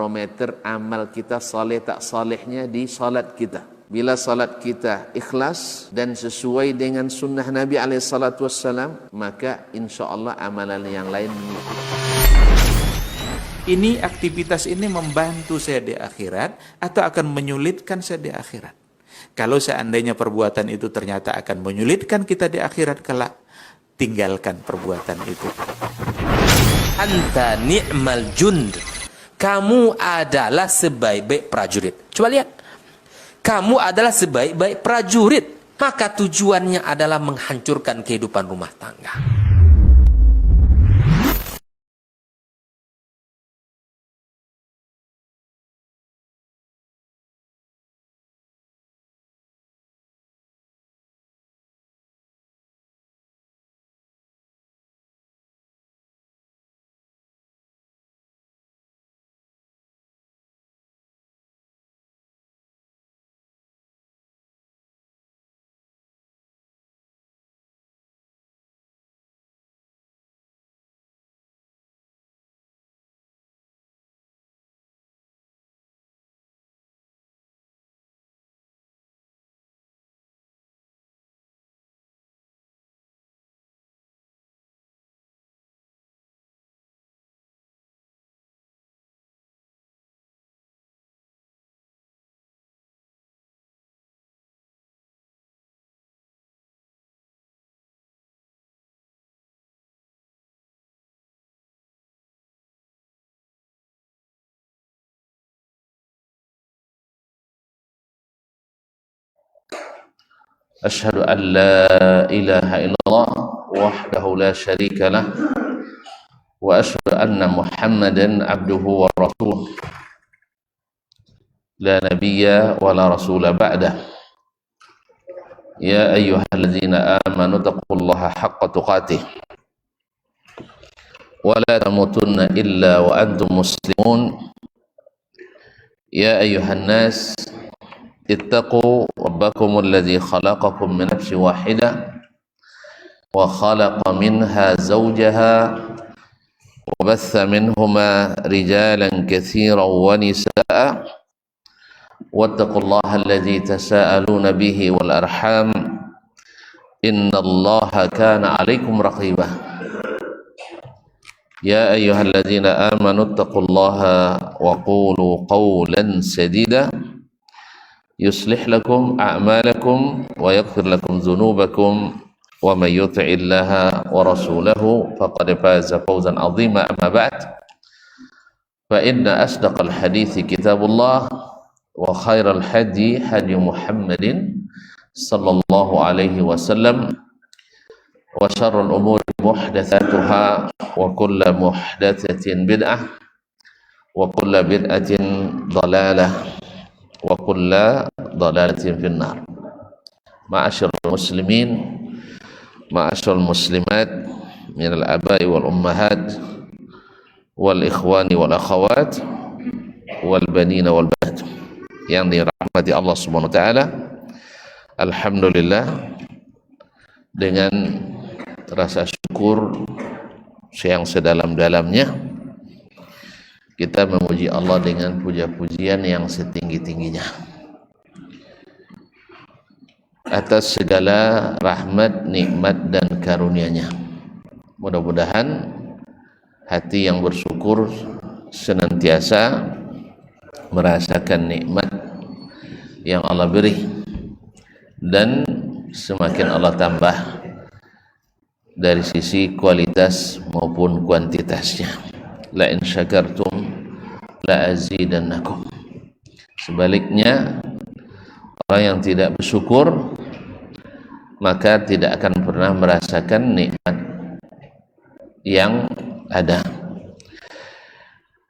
barometer amal kita saleh tak salehnya di salat kita. Bila salat kita ikhlas dan sesuai dengan sunnah Nabi SAW, maka insya Allah amalan yang lain mengikuti. Ini aktivitas ini membantu saya di akhirat atau akan menyulitkan saya di akhirat? Kalau seandainya perbuatan itu ternyata akan menyulitkan kita di akhirat kelak, tinggalkan perbuatan itu. Anta ni'mal jund. Kamu adalah sebaik-baik prajurit. Coba lihat. Kamu adalah sebaik-baik prajurit. Maka tujuannya adalah menghancurkan kehidupan rumah tangga. Asyhadu an la ilaha illallah wahdahu la syarika lah wa asyhadu anna Muhammadan abduhu wa rasuluh la nabiyya wa la rasula ba'dah. Ya ayyuhalladzina amanu taqullaha haqqa tuqatih wa la tamutunna illa wa antum muslimun. Ya ayyuhan nas ittaqu rabbakum alladzi khalaqakum min nafsin wahidah wa khalaqa minha zawjaha wa batha minhuma rijalan katsiran wa nisaa wattaqullaha alladzi tasaaluna bihi wal arham innallaha kana 'alaikum raqiba. Ya ayyuhalladzina amanu ittaqullaha wa qulu qawlan sadida yuslih lakum a'malakum wa yaghfir lakum dhunubakum wa may yuti'illaha wa rasulahu faqad faza fawzan 'azima. Amma ba'd, fa inna asdaqal hadithi kitabullah wa khairal hadi hadi Muhammadin sallallahu alaihi wasallam wa syarrul umuri muhdatsatuha wa kullu muhdatsatin bid'ah wa kullu bid'atin dhalalah wa kulla dhalalatin finnar. Ma'asyiral muslimin, ma'asyiral muslimat, minal abai wal ummahat wal ikhwani wal akhawat wal banina wal banat yang dirahmati Allah Subhanahu wa taala. Alhamdulillah, dengan rasa syukur yang sedalam-dalamnya kita memuji Allah dengan puja-pujian yang setinggi-tingginya atas segala rahmat, nikmat dan karunia-Nya. Mudah-mudahan hati yang bersyukur senantiasa merasakan nikmat yang Allah beri dan semakin Allah tambah dari sisi kualitas maupun kuantitasnya. La in syakartum la azidannakum. Sebaliknya, orang yang tidak bersyukur maka tidak akan pernah merasakan nikmat yang ada.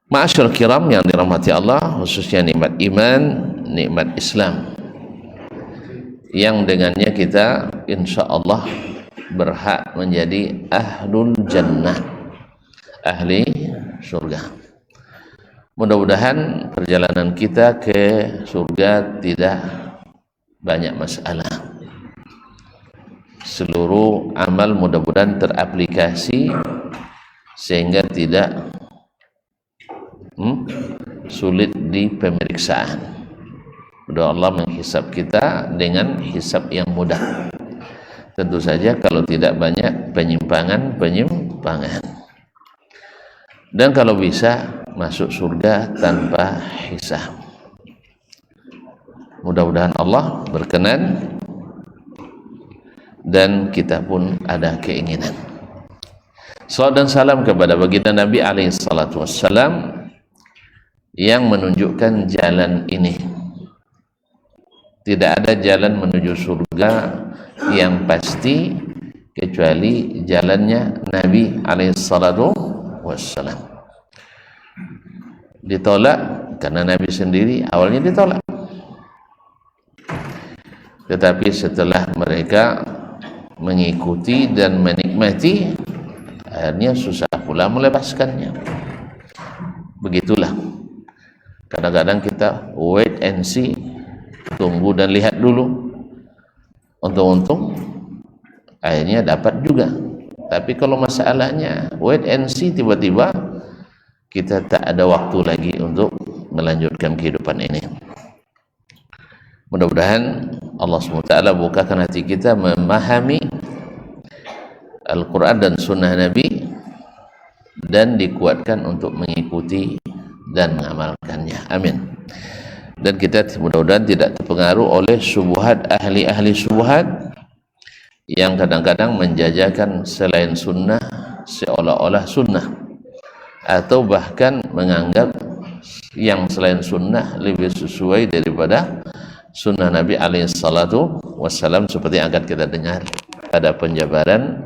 Ma'asyiral kiram yang dirahmati Allah, khususnya nikmat iman, nikmat Islam, yang dengannya kita insya Allah berhak menjadi ahlul jannah, ahli surga. Mudah-mudahan perjalanan kita ke surga tidak banyak masalah. Seluruh amal mudah-mudahan teraplikasi sehingga tidak sulit di pemeriksaan. Mudah Allah menghisab kita dengan hisab yang mudah. Tentu saja kalau tidak banyak penyimpangan. Dan kalau bisa masuk surga tanpa hisab. Mudah-mudahan Allah berkenan dan kita pun ada keinginan. Salawat dan salam kepada baginda Nabi alaihi salatu wassalam yang menunjukkan jalan ini. Tidak ada jalan menuju surga yang pasti kecuali jalannya Nabi alaihi salatu wassalam. Ditolak karena Nabi sendiri awalnya ditolak. Tetapi setelah mereka mengikuti dan menikmati, akhirnya susah pula melepaskannya. Begitulah. Kadang-kadang kita wait and see, tunggu dan lihat dulu. Untung-untung akhirnya dapat juga. Tapi kalau masalahnya wait and see, tiba-tiba kita tak ada waktu lagi untuk melanjutkan kehidupan ini. Mudah-mudahan Allah SWT bukakan hati kita memahami Al-Quran dan Sunnah Nabi dan dikuatkan untuk mengikuti dan mengamalkannya. Amin. Dan kita mudah-mudahan tidak terpengaruh oleh syubhat ahli-ahli syubhat yang kadang-kadang menjajakan selain sunnah seolah-olah sunnah, atau bahkan menganggap yang selain sunnah lebih sesuai daripada sunnah Nabi alaihi salatu wassalam, seperti yang akan kita dengar pada penjabaran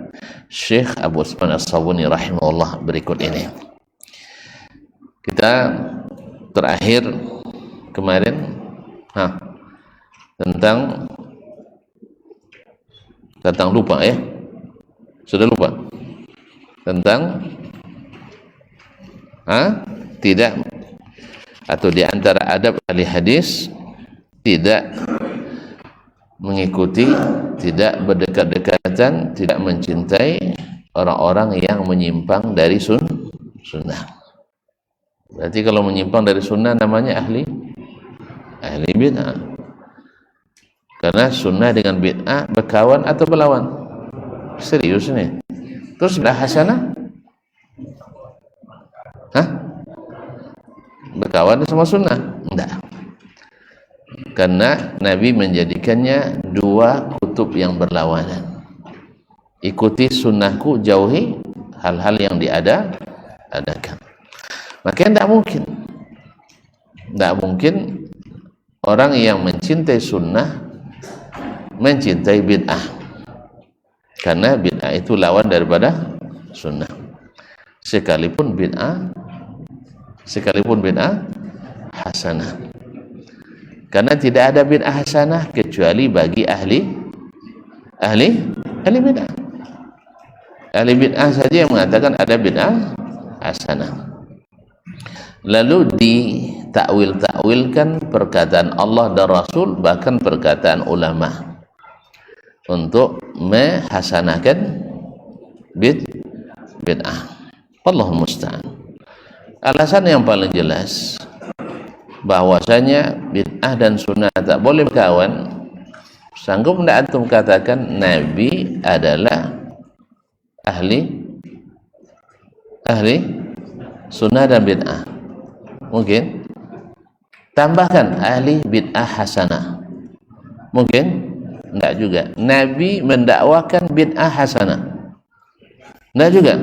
Syekh Abu Utsman As-Sabuni rahimahullah berikut ini. Kita terakhir kemarin tentang lupa ya, sudah lupa tentang tidak, atau di antara adab ahli hadis tidak mengikuti, tidak berdekat-dekatan, tidak mencintai orang-orang yang menyimpang dari sunnah. Berarti kalau menyimpang dari sunnah namanya ahli bid'ah. Karena sunnah dengan bid'ah berkawan atau berlawan? Serius nih. Terus bid'ah hasanah? Berkawan sama sunnah? Enggak. Karena Nabi menjadikannya dua kutub yang berlawanan. Ikuti sunnahku, jauhi hal-hal yang diadakan. Makanya tidak mungkin orang yang mencintai sunnah mencintai bid'ah, karena bid'ah itu lawan daripada sunnah. Sekalipun bid'ah hasanah. Karena tidak ada bid'ah hasanah kecuali bagi ahli bid'ah. Ahli bid'ah saja yang mengatakan ada bid'ah hasanah. Lalu ditakwil-takwilkan perkataan Allah dan Rasul, bahkan perkataan ulama, untuk menghasanahkan bid'ah. Allahul musta'an. Alasan yang paling jelas bahwasanya bid'ah dan sunnah tak boleh berkawan. Sanggup tidak antum katakan Nabi adalah ahli sunnah dan bid'ah? Mungkin. Tambahkan ahli bid'ah hasanah. Mungkin. Tidak juga. Nabi mendakwakan bid'ah hasanah. Tidak juga.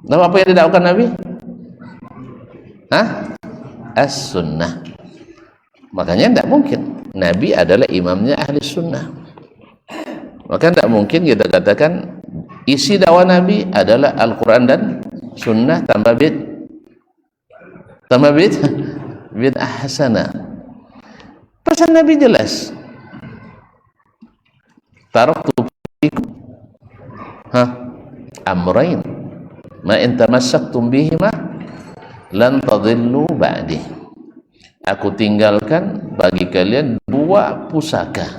Nama apa yang didakwakan Nabi? As-sunnah. Makanya tidak mungkin Nabi adalah imamnya ahli sunnah. Maka tidak mungkin kita katakan isi dakwah Nabi adalah Al-Quran dan sunnah tambah bid'ah hasanah. Pesan Nabi jelas. Taraktu fikum amrain ma in tamassaktum bihima lan tadillu ba'di. Aku tinggalkan bagi kalian dua pusaka.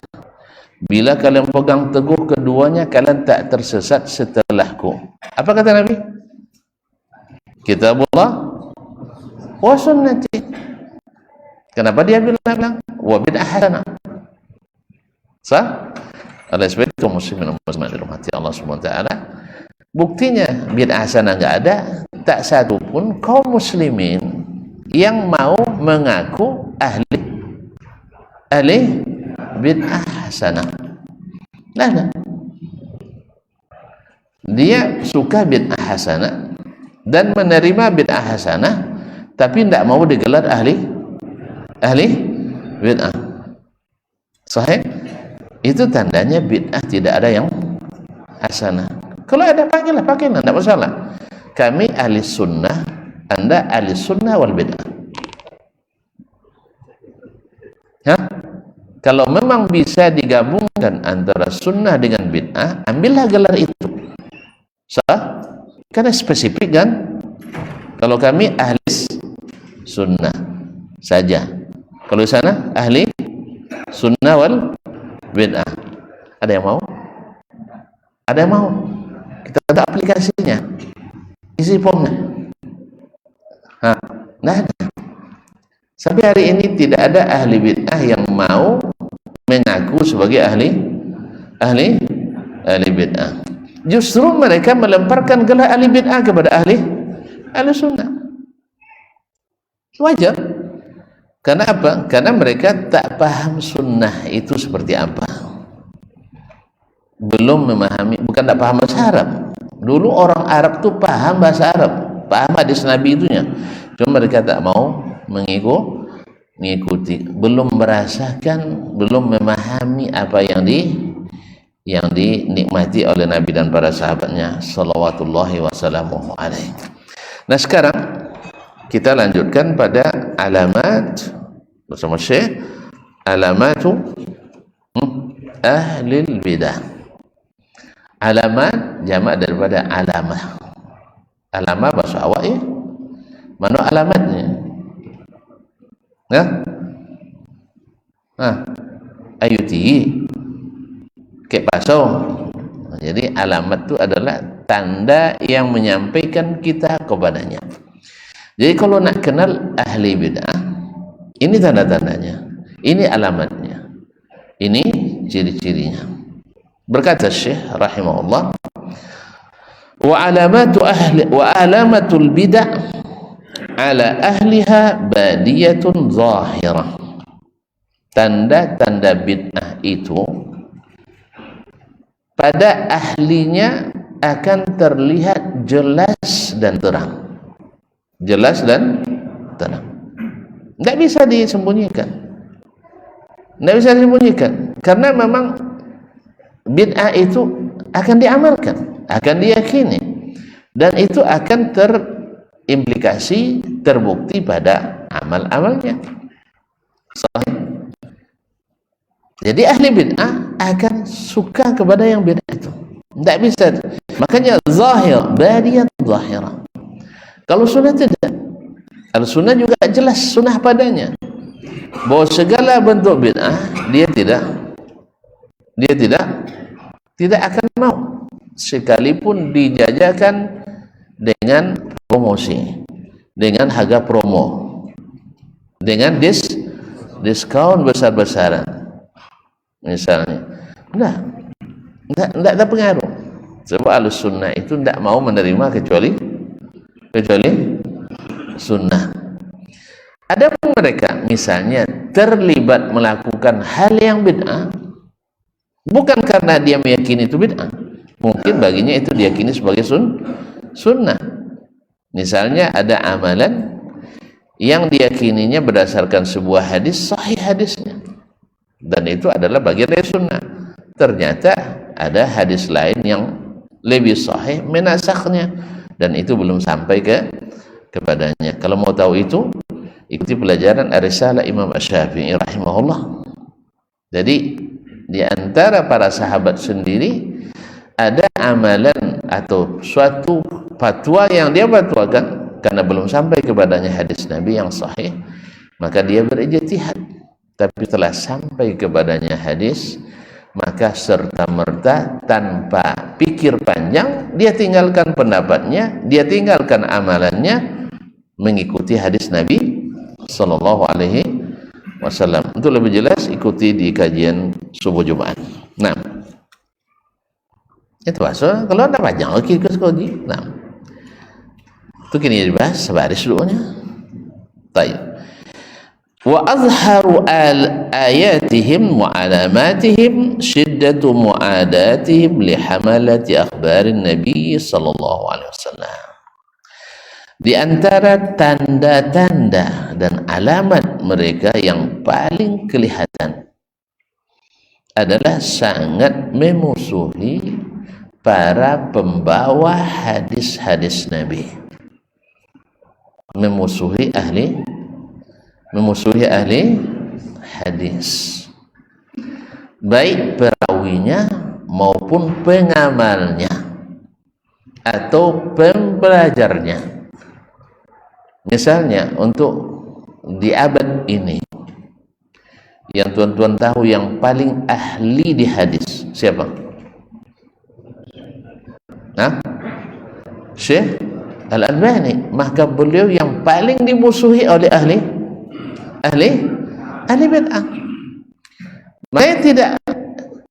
Bila kalian pegang teguh keduanya, kalian tak tersesat setelahku. Apa kata Nabi? Kitabullah wa sunnati. Kenapa dia bilang wa bid'ah hasanah? Sah? Oleh sebab itu muslimin muslimat dirahmati Allah Subhanahu wa taala, buktinya bid'ah hasanah enggak ada, tak satu pun kaum muslimin yang mau mengaku ahli bid'ah hasanah. Nah, dia suka bid'ah hasanah dan menerima bid'ah hasanah, tapi tidak mau digelar ahli bid'ah. Sahih? Itu tandanya bid'ah tidak ada yang hasanah. Kalau ada pakailah, tidak masalah. Kami ahli sunnah, Anda ahli sunnah wal bid'ah. Hah? Kalau memang bisa digabungkan antara sunnah dengan bid'ah, ambillah gelar itu. Sah? Karena spesifik kan? Kalau kami ahli sunnah saja. Kalau di sana ahli sunnah wal bid'ah. Ada yang mau? Ada yang mau? Kita ada aplikasinya, isi formnya. Nah, sampai hari ini tidak ada ahli bid'ah yang mau mengaku sebagai ahli bid'ah. Justru mereka melemparkan gelar ahli bid'ah kepada ahli sunnah. Wajar. Karena apa? Karena mereka tak paham sunnah itu seperti apa. Belum memahami, bukan tak paham bahasa Arab. Dulu orang Arab tuh paham bahasa Arab, paham hadis Nabi itunya. Cuma mereka tak mau mengikuti, belum merasakan, belum memahami apa yang dinikmati oleh Nabi dan para sahabatnya salawatullahi wasallamuhu alaihi. Nah, sekarang kita lanjutkan pada alamat bersama Syekh, alamatu ahlil bidah. Alamat jamak daripada alamah. Alamah bahasa awak ya. Mana alamatnya? Ayuti kayak pasau. Jadi alamat itu adalah tanda yang menyampaikan kita kepadanya. Jadi kalau nak kenal ahli bid'ah, ini tanda-tandanya, ini alamatnya, ini ciri-cirinya. Berkata Syekh rahimahullah, wa alamatul bid'ah ala ahliha badiyatun zahirah. Tanda-tanda bid'ah itu pada ahlinya akan terlihat jelas dan terang. Jelas dan terang. Tidak bisa disembunyikan. Tidak bisa disembunyikan. Karena memang bid'ah itu akan diamalkan, akan diyakini, dan itu akan terimplikasi, terbukti pada amal-amalnya. Sahih. Jadi ahli bid'ah akan suka kepada yang bid'ah itu. Tidak bisa. Makanya zahir, badiyat zahirah. Kalau sunnah tidak. Al-sunnah juga jelas sunnah padanya, bahwa segala bentuk bid'ah dia tidak akan mau, sekalipun dijajakan dengan promosi, dengan harga promo, dengan diskon besar-besaran misalnya. Tidak ada pengaruh. Sebab Ahlus-Sunnah itu tidak mau menerima kecuali sunnah. Adapun mereka misalnya terlibat melakukan hal yang bid'ah, bukan karena dia meyakini itu bid'ah, mungkin baginya itu diyakini sebagai sunnah. Misalnya ada amalan yang diyakininya berdasarkan sebuah hadis, sahih hadisnya, dan itu adalah bagian dari sunnah. Ternyata ada hadis lain yang lebih sahih menasakhnya, dan itu belum sampai kepadanya. Kalau mau tahu itu, ikuti pelajaran Ar-Risalah Imam Asy-Syafi'i rahimahullah. Jadi di antara para sahabat sendiri ada amalan atau suatu fatwa yang dia fatwakan karena belum sampai kepadanya hadis Nabi yang sahih, maka dia berijtihad. Tapi telah sampai kepadanya hadis, maka serta-merta tanpa pikir panjang dia tinggalkan pendapatnya, dia tinggalkan amalannya, mengikuti hadis Nabi sallallahu alaihi wasallam. Untuk lebih jelas ikuti di kajian subuh Jumat. Nah, itu asal kalau ada banyak lagi ke sekolah. Nah, itu kini dibahas sebaris dulunya. Baik. Wa azharu ayatihim wa alamatihim shiddatu mu'adatihim li hamalati akhbarin Nabi sallallahu alaihi wasallam. Di antara tanda-tanda dan alamat mereka yang paling kelihatan adalah sangat memusuhi para pembawa hadis-hadis Nabi, memusuhi ahli hadis, baik perawinya maupun pengamalnya atau pembelajarnya. Misalnya untuk di abad ini yang tuan-tuan tahu yang paling ahli di hadis siapa? Syekh Al-Albani. Maka beliau yang paling dimusuhi oleh ahli bid'ah. Maka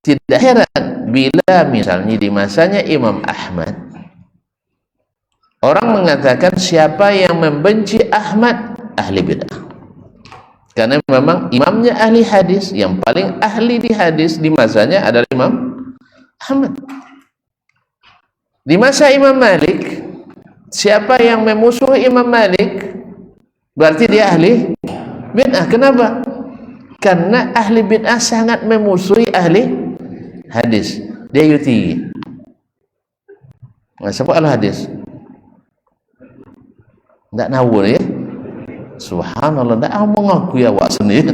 tidak heran bila misalnya di masanya Imam Ahmad orang mengatakan siapa yang membenci Ahmad, ahli bid'ah. Karena memang imamnya ahli hadis, yang paling ahli di hadis di masanya adalah Imam Ahmad. Di masa Imam Malik, siapa yang memusuhi Imam Malik berarti dia ahli bid'ah. Kenapa? Karena ahli bid'ah sangat memusuhi ahli hadis. Dia yuti. Nah, siapa ahli hadis? Tak nawur ya. Subhanallah, tak mengaku ya awak sendiri.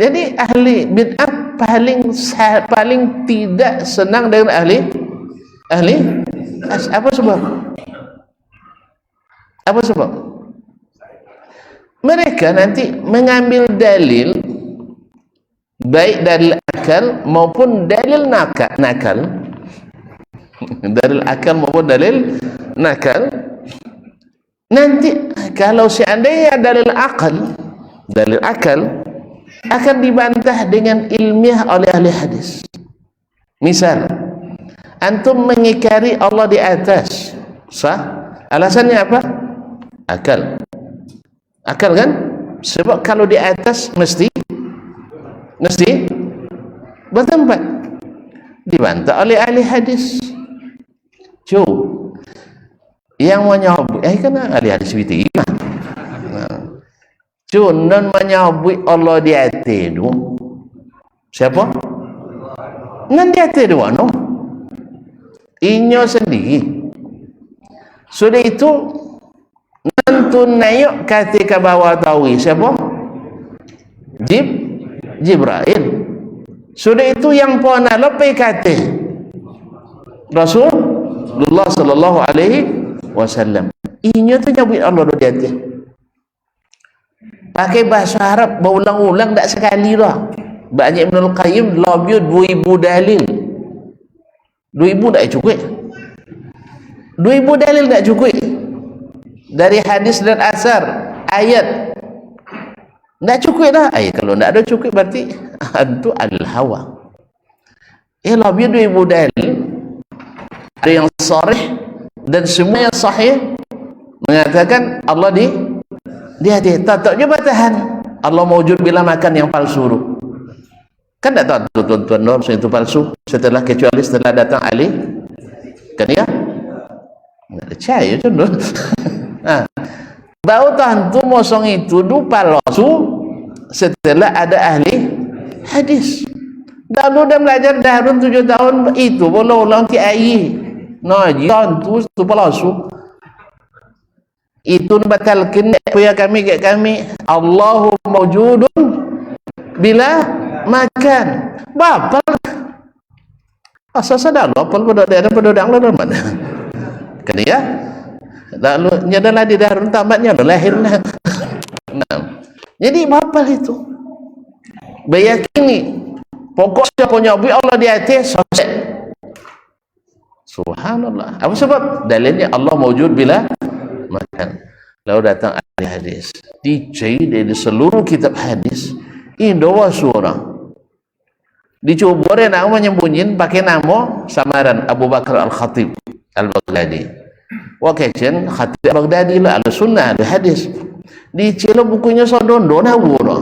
Jadi ahli bid'ah paling tidak senang dengan ahli apa sebab? Apa sebab? Mereka nanti mengambil dalil, baik dalil akal maupun dalil nakal. Dalil akal maupun dalil nakal. Nanti kalau seandainya dalil akal akan dibantah dengan ilmiah oleh ahli hadis. Misal, antum mengingkari Allah di atas, sah? Alasannya apa? Akal kan? Sebab kalau di atas mesti bertempat. Dibantah oleh ahli hadis. Yang menyabut kan ahli hadis itu. Non menyabut Allah di atas itu siapa? Nan di atas itu no? Inyo sendiri. Sudah itu nanti naik ketika bawa tawi siapa? Jibril. Sudah itu yang pernah lepai kata Rasulullah sallallahu alaihi wasallam. Inyo tu nyabut Allah di atas. Pakai bahasa Arab berulang-ulang tak sekali dah. Banyak Ibnul Qayyim labio 2000 dalil. 2000 tak cukup. 2000 dalil tak cukup. Dari hadis dan asar, ayat. Tak cukup dah. Kalau tak ada cukup berarti itu al-hawa. Labio 2000 dalil. Ada yang sahih dan semua yang sahih mengatakan Allah di hati. Tak jabatan Allah mewujud bila makan yang palsu. Kan tak tahu tuan-tuan itu palsu kecuali setelah datang Ali. Kan ya? Tak percaya contoh. Bau tentu mosong itu palsu setelah ada ahli hadis. Lalu dah belajar Darun 7 tahun itu boleh ulang kiai. Ngaji tentu itu palsu. Itu batalkan ya kami Allahu mawjudun bila makan bapak asal sadar lopal pada daerah mana kan ya lalu nyadalah di Darun tamatnya lahirnya. Nah, jadi bapak itu bayakini pokok siapa nyabi Allah di atas Subhanallah. Apa sebab? Dalilnya Allah mawjud bila makan. Lalu datang ahli hadis, dicari dari seluruh kitab hadis, ini dua seorang dicuba dia nak menyembunyiin pakai nama samaran Abu Bakar Al-Khatib Al-Baghdadi. Wakacin Khatib Al-Baghdadi lah ahli sunnah, ahli hadis. Dicela bukunya sodondo nah wura.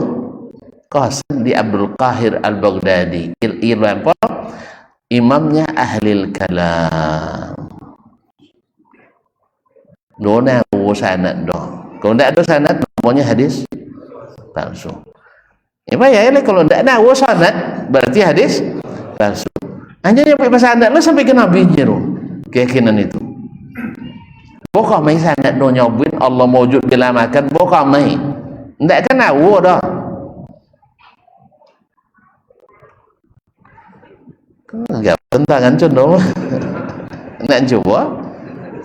Qasim di Abdul Qahir Al-Baghdadi. Apa? Imamnya ahli kalam. Dona sanad doh. Kalau tidak ada sanad namanya hadis palsu. Ya kalau tidak ada sanad berarti hadis palsu. Hanya nyampe sanad lo sampai ke nabi jeru. Keyakinan itu. Pokok mai sanad do nyobin Allah mawjud bila makan pokok mai. Tidak kan awo dah. Enggak tentangan contoh. Nak coba?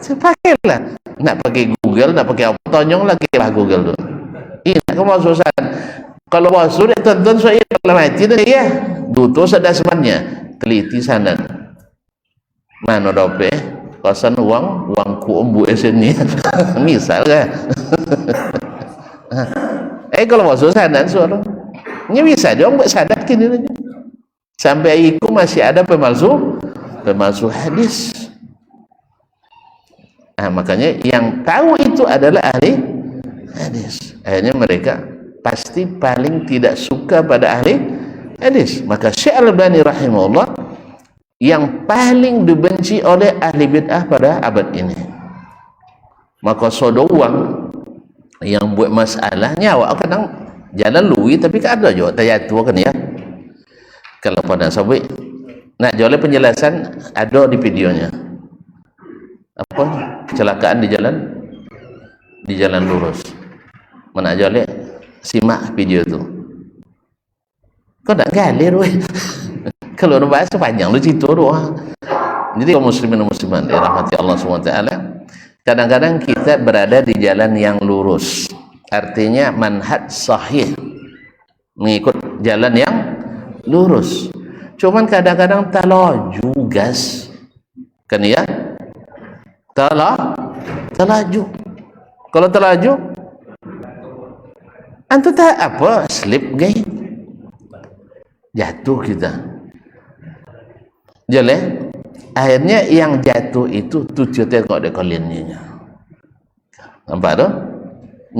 Saya pakailah. Nak pakai Google, nak pakai apa? Tonyong lagi lah Google tu. Ini nak kemasukan. Kalau masuk dia tonton saya kalau mati dah ya. Duto sada sebenarnya. Teliti sana. Mana dope? Kasan uang ku embu sini. Misal kan. Kalau masuk sana suara. Ini bisa dia buat sadat kini aja. Sampai itu masih ada pemalsu hadis. Makanya yang tahu itu adalah ahli hadis. Akhirnya mereka pasti paling tidak suka pada ahli hadis. Maka Syekh Al-Albani rahimahullah yang paling dibenci oleh ahli bid'ah pada abad ini. Maka sodowang yang buat masalahnya awak kadang jalan lui tapi kan ada juga terjatuh kan ya. Kalau pada sahabat nak jual penjelasan ada di videonya. Apa kecelakaan di jalan lurus. Mana jual simak video tu. Kau tak galir weh. Kalau orang bahasa panjang lu cerita tu. Jadi kaum muslimin dan muslimat dirahmati Allah SWT, kadang-kadang kita berada di jalan yang lurus. Artinya manhaj sahih, mengikut jalan yang lurus. Cuman kadang-kadang terlaju gas. Kan ya? Terlaju. Kalau terlaju antu tak apa slip gay. Jatuh kita. Jale. Akhirnya yang jatuh itu tujuh tengok dekolinnya. Nampak tu?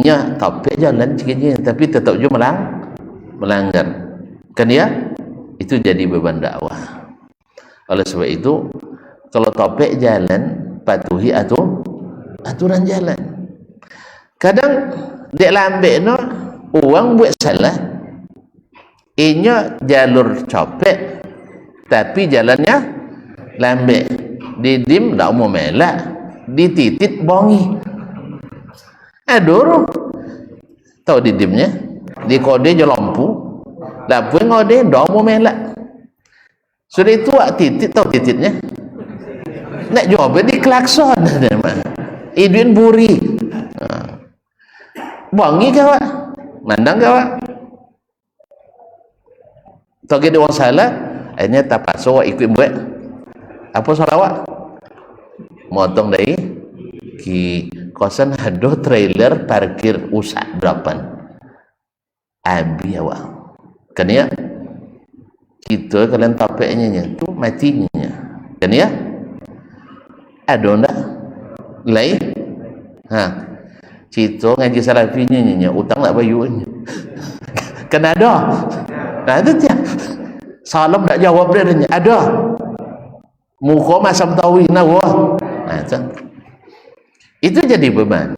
Nya topik jalan sikit tapi tetap juga melanggar. Kan ya? Itu jadi beban dakwah. Oleh sebab itu kalau topik jalan patuhi aturan jalan. Kadang dek lambek no uang buat salah. Inya jalur copek tapi jalannya lambek. Didim tak mau melak, dititit bongi. Aduh, tahu didimnya? Di kode je lampu. Lampu ngode tak mau melak. Sudah itu titit tahu tititnya? Nak jawab di klakson Idwin buri bongi kawak mandang kawak toge dia orang salah akhirnya tak pasal ikut buat apa sarawak motong dari ki kosan haduh trailer parkir usak berapan abi awak kan ya kita kalian tapeknya tu matinya kan ya ada ndak lain cerita ngaji salafinya nya utang nak bayar kan ada itu dia salam tak jawab dia ada muka masam tawi nawa itu jadi beban.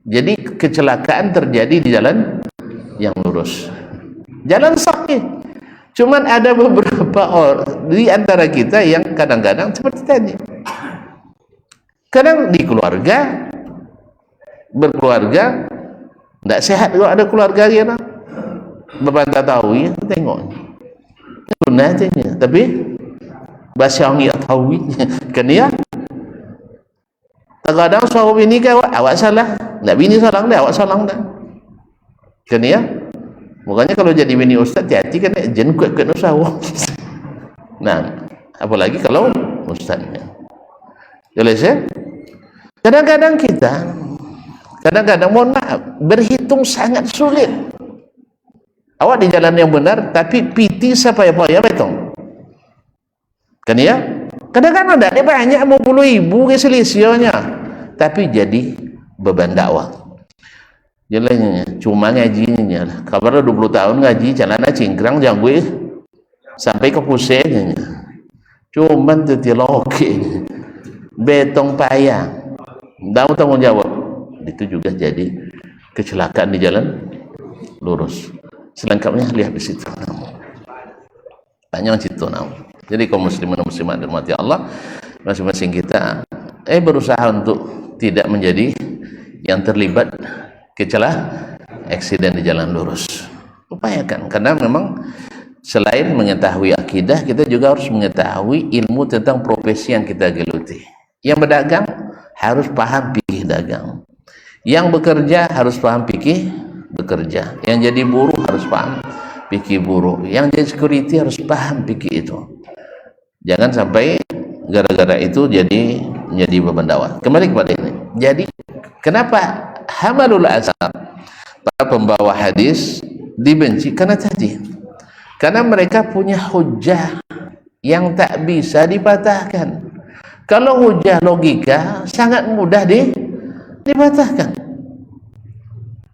Jadi kecelakaan terjadi di jalan yang lurus, jalan sakit. Cuman ada beberapa orang di antara kita yang kadang-kadang seperti tadi. Kadang di keluarga, berkeluarga, tidak sehat kalau ada keluarga dia nak berbantah tahu ya, tengok. Sunnah aja, tapi bahasa orang tak tahu kan ya. Kadang-kadang suami ini kan awak salah, tidak bini salah dah, awak salah dah. Kan ya. Makanya kalau jadi bini ustaz hati-hati kan jen kuat-kuat usaha. Nah, apalagi kalau ustaznya. Jelas ya? Kadang-kadang mohon maaf, berhitung sangat sulit. Awak di jalan yang benar, tapi piti siapa yang betong? Kan ya? Kadang-kadang ada banyak 50.000 ke selisihnya, tapi jadi beban dakwah. Jalannya cuma ngajinya lah. Kabar 20 tahun ngaji, celana cingkrang janggue sampai ke pusatnya. Cuman tetiloke betong payang. Tahu tanggung jawab. Itu juga jadi kecelakaan di jalan lurus. Selengkapnya lihat di situ. Banyak situ namun. Jadi kaum muslimin dan muslimat dirahmati Allah, masing-masing kita berusaha untuk tidak menjadi yang terlibat eksiden di jalan lurus. Upayakan, karena memang selain mengetahui akidah, kita juga harus mengetahui ilmu tentang profesi yang kita geluti. Yang berdagang harus paham fikih dagang. Yang bekerja harus paham fikih bekerja. Yang jadi buruh harus paham fikih buruh. Yang jadi security harus paham fikih itu. Jangan sampai gara-gara itu jadi beban dakwah. Kembali kepada ini. Jadi kenapa hamalul asar, para pembawa hadis, dibenci? Karena mereka punya hujah yang tak bisa dipatahkan. Kalau hujah logika sangat mudah dipatahkan.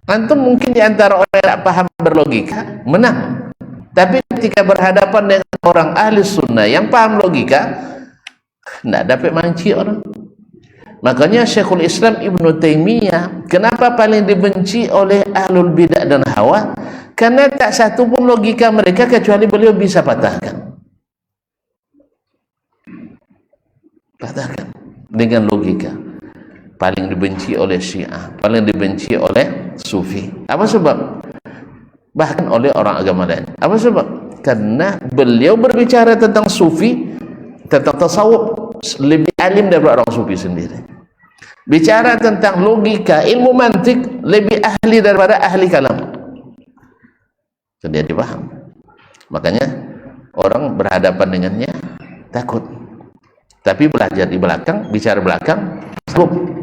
Antum mungkin diantara orang yang tak paham berlogika menang, tapi ketika berhadapan dengan orang ahli sunnah yang paham logika, tidak dapat manci orang. Makanya Syekhul Islam Ibnu Taimiyah kenapa paling dibenci oleh ahlul bidah dan hawa? Karena tak satu pun logika mereka kecuali beliau bisa patahkan dengan logika. Paling dibenci oleh Syiah, paling dibenci oleh Sufi. Apa sebab? Bahkan oleh orang agama lain. Apa sebab? Karena beliau berbicara tentang Sufi, tentang tasawuf, lebih alim daripada orang Sufi sendiri. Bicara tentang logika, ilmu mantik, lebih ahli daripada ahli kalam. Itu dia dipaham. Makanya orang berhadapan dengannya takut. Tapi belajar di belakang, bicara belakang, sanggup.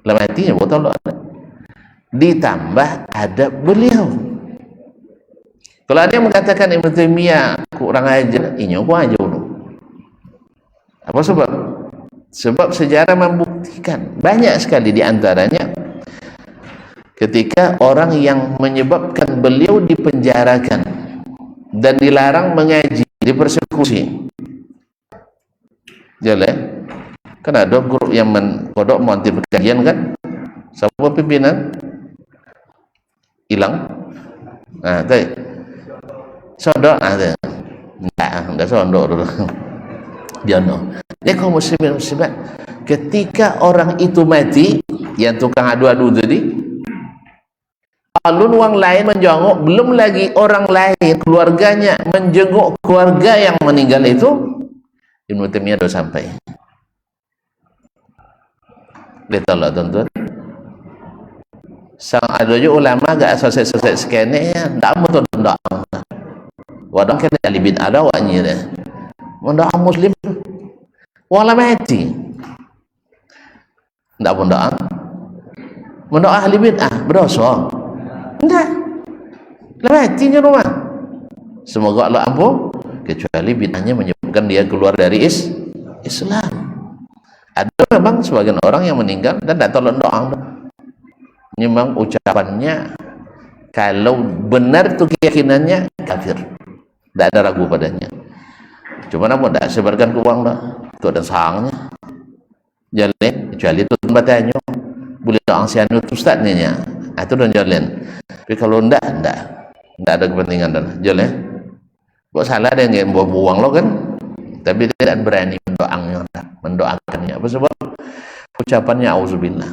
Dalam hatinya betul ada. Ditambah adab beliau. Kalau ada yang mengatakan Ibnu Taimiyah kurang ajar, ini aku aja dulu. Apa sebab? Sebab sejarah membuktikan banyak sekali di antaranya ketika orang yang menyebabkan beliau dipenjarakan dan dilarang mengaji, dipersekusi. Jalan. Kan ada grup yang kodok montir kajian kan, siapa pimpinan hilang, tadi sondok, enggak sondok dulu, jono. Dia kaum muslimin muslimat, ketika orang itu mati, yang tukang adu-adu tadi, alun orang lain menjenguk, belum lagi orang lain keluarganya menjenguk keluarga yang meninggal itu, Ibnu Taimiyah sudah sampai. Betul lah tuan-tuan. Sang ada juga ulama gak selesai sekene ya, ndak mau ndak. Wadang kena ahli bid'ah ada waknya dah. Ndak muslim wala mati. Ndak pun ndak. Ndak ahli bid'ah berdosa. Ndak. Lah matinya rumah. Semoga Allah ampun, kecuali bid'ahnya menyebabkan dia keluar dari Islam. Ada memang sebagian orang yang meninggal dan tidak tolong doa. Memang ucapannya kalau benar itu keyakinannya kafir, tidak ada ragu padanya. Cuma namun tidak sebarkan ke uang lah, itu ada sahangnya. Jalan kecuali itu batanya boleh doang sianu ustadznya, itu dan jalan. Tapi kalau tidak ada kepentingan dan jalan. Kok salah ada yang buang lo kan? Tapi tidak berani mendoakannya. Apa sebab? Ucapannya auzubillah.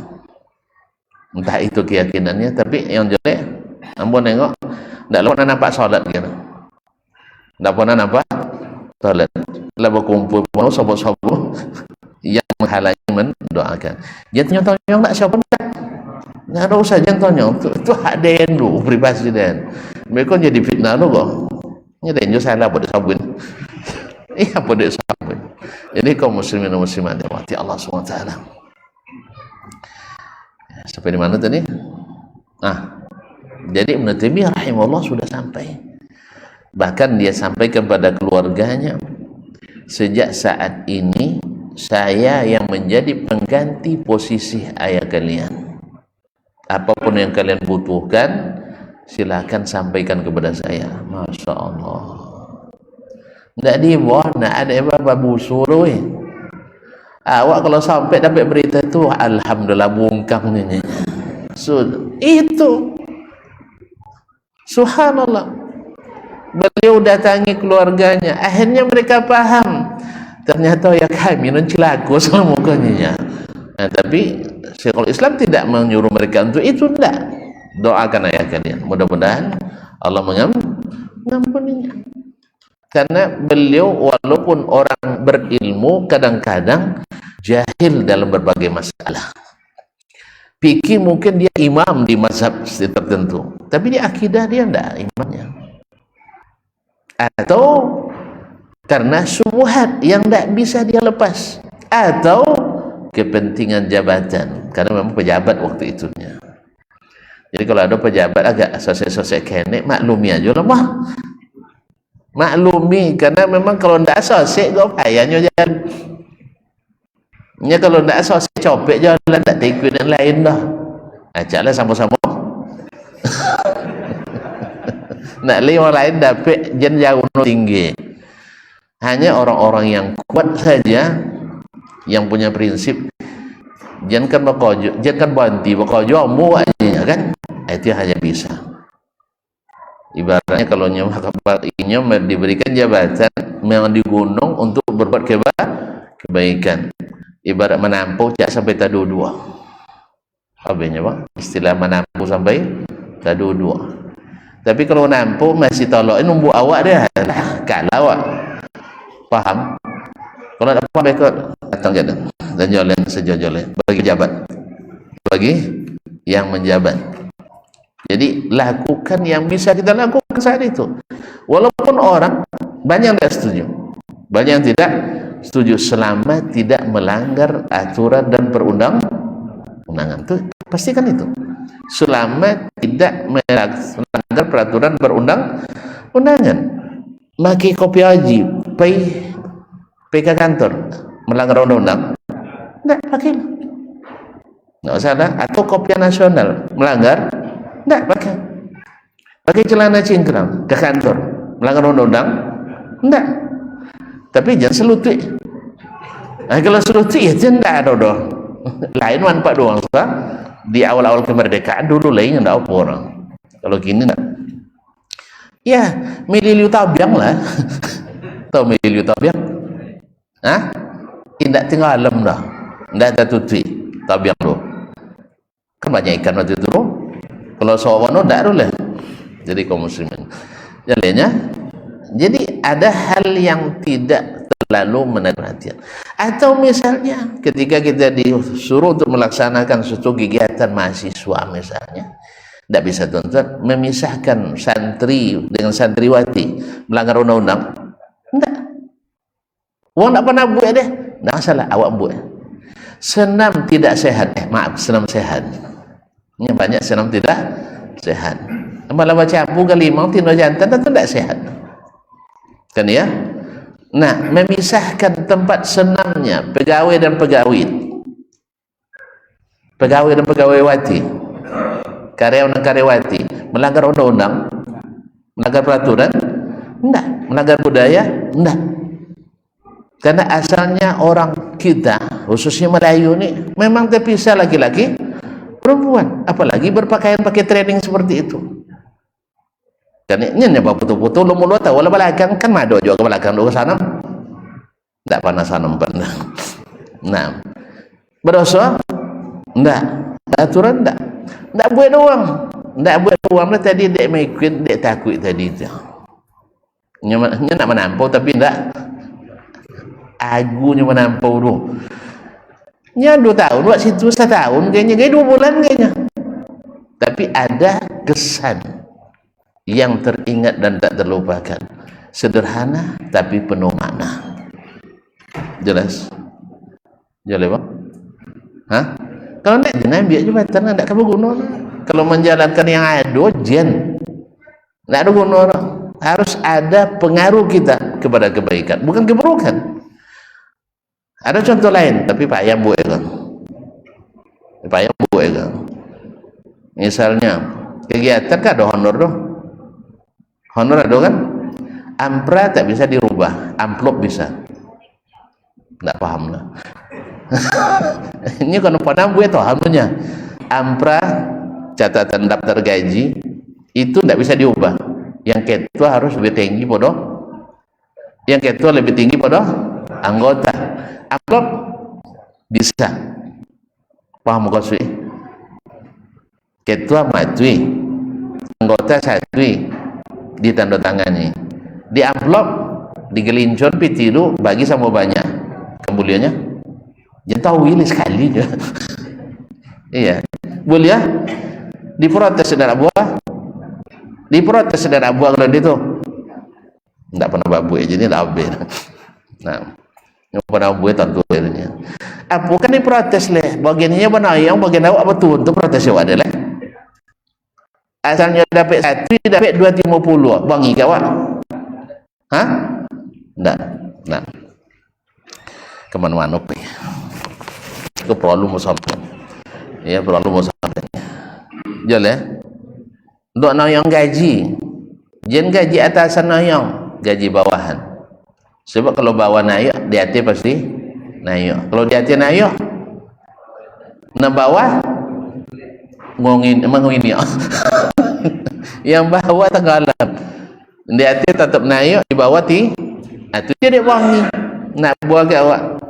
Entah itu keyakinannya, tapi yang jelek, ampun nengok, tidak pernah nampak sholat gitu. Tidak pernah nampak sholat. Lah berkumpul mau sobo-sobo yang menghalangi mendoakan. Jangan tanya nak siapa tak? Nggak ada usah jangan tanya. Itu hak den lu privasi den. Mereka jadi fitnah lu kok. Ini den jo salah pada sabun. Iya pada sabun. Jadi kaum muslimin dan muslimat yang dirahmati Allah SWT. Sampai di mana tadi? Jadi Ibnu Taimiyah rahimahullah sudah sampai. Bahkan dia sampai kepada keluarganya, sejak saat ini saya yang menjadi pengganti posisi ayah kalian. Apapun yang kalian butuhkan, silakan sampaikan kepada saya. Masya Allah. Tidak dibuat, tidak ada apa-apa busur. Awak kalau sampai dapat berita itu, alhamdulillah bungkam ini. Itu subhanallah, beliau datangi keluarganya, akhirnya mereka paham ternyata ya kami non cilaku sama mukanya. Tapi Syekhul Islam tidak menyuruh mereka untuk itu, tidak. Doakan ayah kalian, mudah-mudahan Allah mengampuninya. Karena beliau walaupun orang berilmu, kadang-kadang jahil dalam berbagai masalah. Fikih mungkin dia imam di mazhab tertentu, tapi di akidah dia tidak imamnya. Atau karena syubhat yang tidak bisa dia lepas, atau kepentingan jabatan, karena memang pejabat waktu itunya. Jadi kalau ada pejabat agak sosek-sosek kenek, maklumi aja lah mah. Maklumi, karena memang kalau tidak sosek kau payahnya jalan. Ya kalau tidak sosek copek jalan, tak ikut yang lain dah. Ajaklah sama-sama. Nak lihat orang lain dapat jen jauh tinggi. Hanya orang-orang yang kuat saja yang punya prinsip. Jangan kan bekojo, jangan kan banti bekojo mu aja kan. Itu hanya bisa. Ibaratnya kalau nyom diberikan jabatan memang di gunung untuk berbuat kebaikan. Ibarat menampung cak sampai tadu dua. Habisnya pak, istilah menampung sampai tadu dua. Tapi kalau nampung masih tolok, nunggu awak dia kalah awak. Paham? Kalau ada apa mereka datang jalan dan jalan sejauh-jauh bagi jabat, bagi yang menjabat. Jadi lakukan yang bisa kita lakukan saat itu. Walaupun orang banyak yang tidak setuju, banyak yang tidak setuju, selama tidak melanggar aturan dan perundang-undangan. Itu pastikan itu. Selama tidak melanggar peraturan perundang-undangan. Maki kopi haji, pergi ke kantor, melanggar undang-undang, tidak pakai, nggak usah lah. Atau kopi nasional melanggar, tidak pakai celana cingkrang ke kantor, melanggar undang-undang, tidak. Tapi jangan selutut. Kalau selutut ya tidak ada doh. Lain manfaat doang. Di awal-awal kemerdekaan dulu lain tidak apa orang. Kalau gini tidak. Ya milih tabiang lah. Tahu milih tabiang? Tidak tinggal alam dah. Tidak ada tutup tabiang tu. Kan banyak ikan waktu itu. Kalau sawan tidak ada lah. Jadi kaum muslimin. Jalannya. Jadi ada hal yang tidak terlalu menarik perhatian. Atau misalnya ketika kita disuruh untuk melaksanakan suatu kegiatan mahasiswa misalnya, tidak bisa tuntut memisahkan santri dengan santriwati melanggar undang-undang. Tidak. Orang tak pernah buat deh. Tak masalah, awak buat. Senam tidak sehat. Maaf, senam sehat. Ini banyak senam tidak sehat. Malah baca abu ke limau, tino jantan, itu tidak sehat. Kan ya? Nah, memisahkan tempat senamnya pegawai dan pegawai. Pegawai dan pegawaywati. Karyawan dan karyawati. Melanggar undang-undang? Melanggar peraturan? Tidak. Melanggar budaya? Tidak. Karena asalnya orang kita, khususnya Melayu ini, memang terpisah laki-laki perempuan. Apalagi berpakaian pakai training seperti itu. Dan ini apa putu-putu lu mulu tahu wala belakang kan mado juga ke belakang lu sana. Enggak panas sanam pernah. Nah. Berdosa? Enggak. Aturan enggak. Enggak buat doang. Enggak buat doang lah tadi dek mengikut dek takut tadi itu. Nya nak menampau tapi enggak agunya menampau tu. Nya 2 tahun buat situ 1 tahun kayaknya 2 bulan kayaknya. Tapi ada kesan yang teringat dan tak terlupakan. Sederhana tapi penuh makna. Jelas? Jelas bang? Hah? Kalau nak jangan ambil jabatan, tak kamu guna. Kalau menjalankan yang ada, jen, tak ada guna. Harus ada pengaruh kita kepada kebaikan, bukan keburukan. Ada contoh lain, tapi Pak Ayam buat kan? Pak Ayam buat kan? Misalnya kegiatan kan ada honor doh, honor ada kan? Ampra tak bisa dirubah, amplop bisa. Tak paham lah. Ini kalau pada buat tahu hamnya. Ampra catatan daftar gaji itu tidak bisa diubah. Yang ketua harus lebih tinggi pada, yang ketua lebih tinggi pada anggota. Amplop bisa. Paham kau sih? Ketua matui, anggota satui ditandatangani. Di amplop digelincon pitiru bagi sama banyak. Kemuliannya jangan tahu willy sekali je. Iya, boleh ya? Diprotes saudara buah, diprotes saudara buah kalau itu tidak pernah babu ya, jadi tidak habis. Nah, yang pernah babu tak tahu ini. Apa kan diprotes leh? Bagiannya benar yang bagian awak betul untuk protes awak adalah. Asalnya dapat 1, dapat 250, bangi kawak. Hah? Tidak, nah. Kemana-mana itu perlu musafir ya, perlu musafir jelas ya. Untuk noyong gaji jen gaji atasan noyong, gaji bawahan. Sebab kalau bawah nayok di atas pasti nayok, kalau di atas nayok na bawah mengungin ya. Yang bawah tenggelam, di atas tetap nayok, di bawah ti itu jadi wangi nak buat ke awak.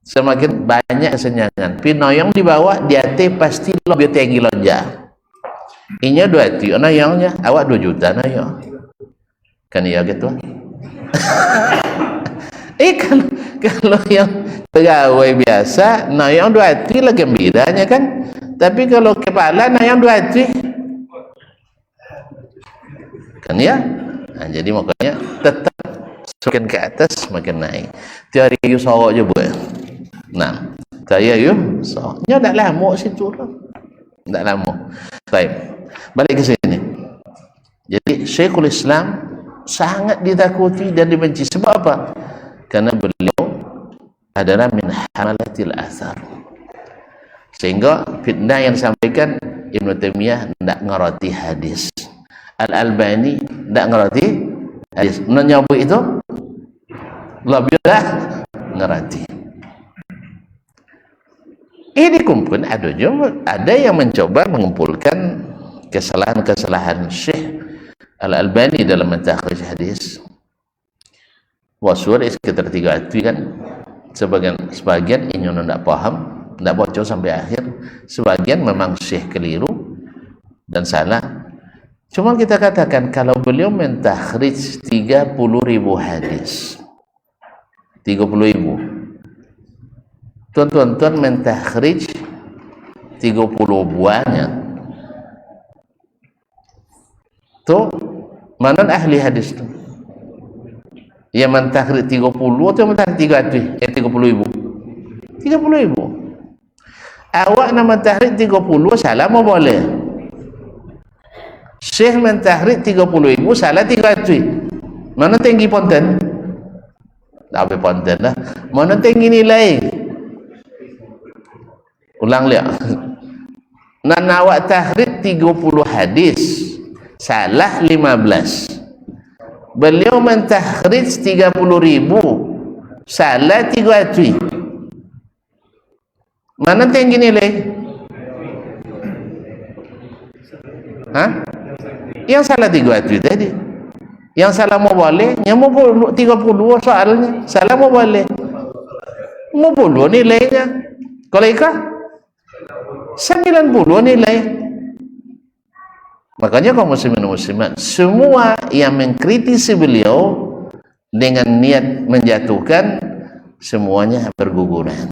Semakin banyak kesenjangan. Pinoyong di bawah, di atas pasti lebih tinggi lonja. Inya 2 juta noyongnya, awak 2 juta noyong. Kan iya gitu. Kalau yang pegawai biasa, noyong 2 juta lah gembiranya kan. Tapi kalau kepala noyong 2 juta, kan ya. Nah, jadi makanya tetap semakin ke atas semakin naik. Teori Yusawak je buat. Nah, saya Yusawaknya tak lama situ lah. Tak lama. Baik, balik ke sini. Jadi Syekhul Islam sangat ditakuti dan dibenci. Sebab apa? Karena beliau adalah min hamalatil athar. Sehingga fitnah yang disampaikan Ibn Taimiyah tidak ngerti hadis. Al-Albani tidak ngerti hadis. Menyambut itu lebih dah ngerti. Ini kumpul ada yang mencoba mengumpulkan kesalahan-kesalahan Syekh Al-Albani dalam mentakhrij hadis. Wasul sekitar 3 hati kan. Sebagian ini tidak paham, tidak baca sampai akhir. Sebagian memang Syekh keliru dan salah. Cuma kita katakan kalau beliau mentakhrij 30.000 hadis, 30.000. Tuan-tuan mentakhrij 30 buahnya. Tu mana ahli hadis tu? Yang mentakhrij 30 atau mentakhrij 30.000? 30.000. Awak nak mentakhrij 30 salah mau boleh. Syekh mentakhrij 30.000 salah 300. Mana tinggi ponten? Tak apa ponten lah. Mana tinggi nilai? Ulang lihat. Nak awak tahrid 30 hadis salah 15. Beliau mentahrid 30.000 salah 300. Mana tinggi nilai? Hah? Yang salah 300 tadi. Yang salah mau boleh, yang mau 30 soalnya. Salah mau boleh. Mau 10 nilainya. Kalau ikah 90 nilai. Makanya kaum muslimin dan muslimat, semua yang mengkritisi beliau dengan niat menjatuhkan, semuanya berguguran,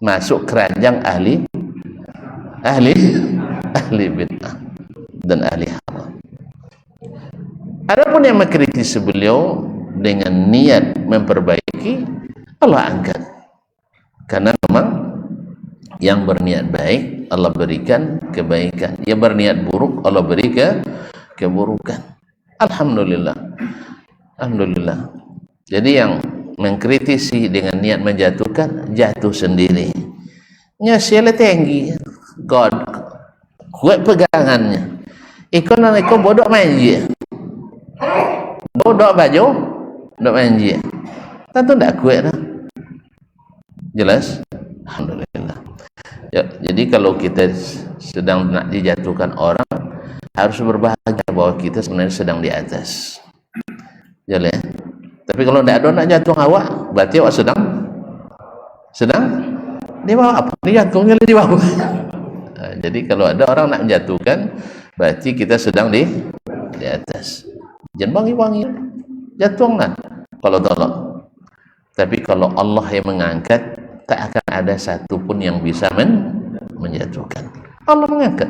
masuk keranjang ahli bid'ah dan ahli haram. Adapun yang mengkritisi beliau dengan niat memperbaiki, rezeki, Allah angkat. Karena memang yang berniat baik Allah berikan kebaikan, yang berniat buruk Allah beri keburukan. Alhamdulillah. Alhamdulillah. Jadi yang mengkritisi dengan niat menjatuhkan, jatuh sendiri. Nyasiala tinggi, God kuat pegangannya. Ikon dan ikon bodoh main je. Bodoh baju, bodoh main je. Tentu tak kuat dah. Jelas? Alhamdulillah. Ya, jadi kalau kita sedang nak dijatuhkan orang, harus berbahagia bahwa kita sebenarnya sedang di atas. Jelas? Tapi kalau tidak ada nak jatuh awak, berarti awak sedang di bawah. Apa? Dia jatuhnya di bawah. Jadi kalau ada orang nak menjatuhkan, berarti kita sedang di atas. Jangan wangi-wangi, jatuhlah kalau tolong. Tapi kalau Allah yang mengangkat, tak akan ada satu pun yang bisa menjatuhkan. Allah mengangkat.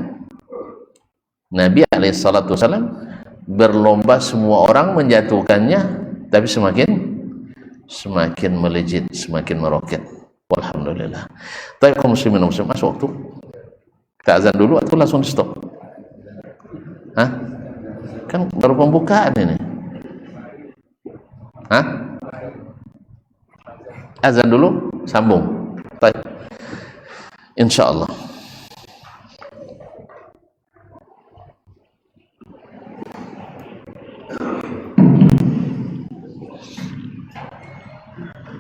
Nabi SAW berlomba semua orang menjatuhkannya, tapi semakin melejit, semakin meroket. Alhamdulillah. Tapi kaum muslimin dan muslimat, masuk waktu. Kita azan dulu atau langsung di stop? Hah? Kan baru pembukaan ini. Hah? Azan dulu, sambung. Baik. Insyaallah.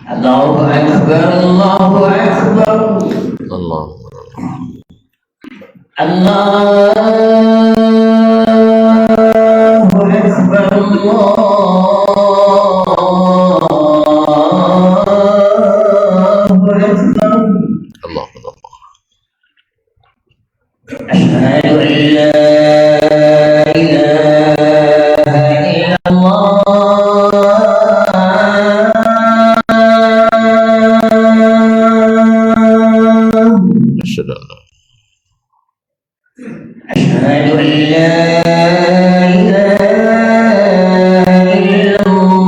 Allahu Akbar, Allahu Akbar. Allah. Allahu Akbar, Allah. Asyhadu an la ilaha illallah. أشهد أن لا إله إلا الله.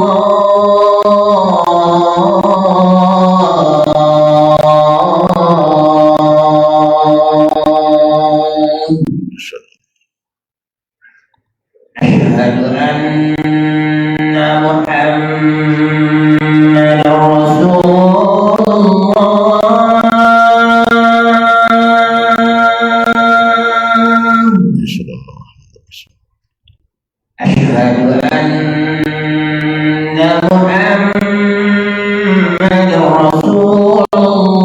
أشهد أن محمدا رسول الله. أشهد أن محمدا رسول الله.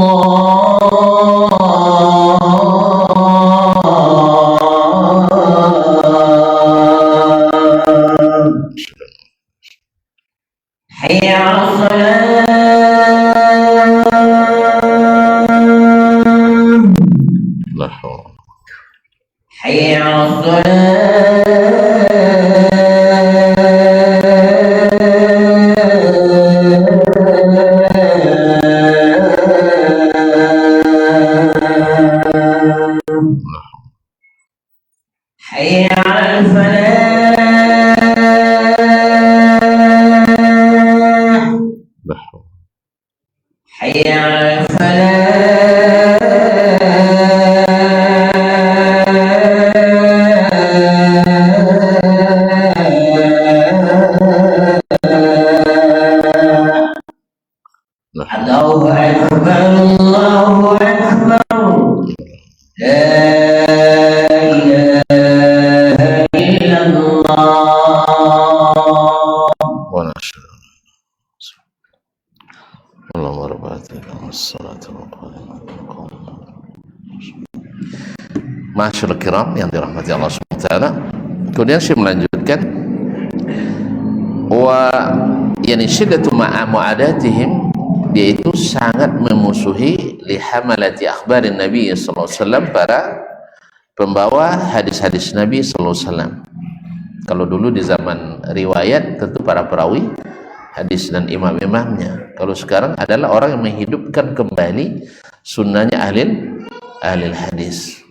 حي على الصلاة. حي على حي على الفلاح. حي على الفلاح. الله أكبر، الله أكبر. لا إله إلا الله. ونشهد اللهم رب الصلاة Masyaallah kiram yang dirahmati Allah SWT. Kemudian saya melanjutkan wa yani syiddatu ma'a mu'adatihim, yaitu sangat memusuhi li hamalati akhbarin Nabi sallallahu alaihi wasallam, para pembawa hadis-hadis Nabi sallallahu alaihi wasallam. Kalau dulu di zaman riwayat tentu para perawi hadis dan imam-imamnya. Kalau sekarang adalah orang yang menghidupkan kembali sunnahnya ahli hadis,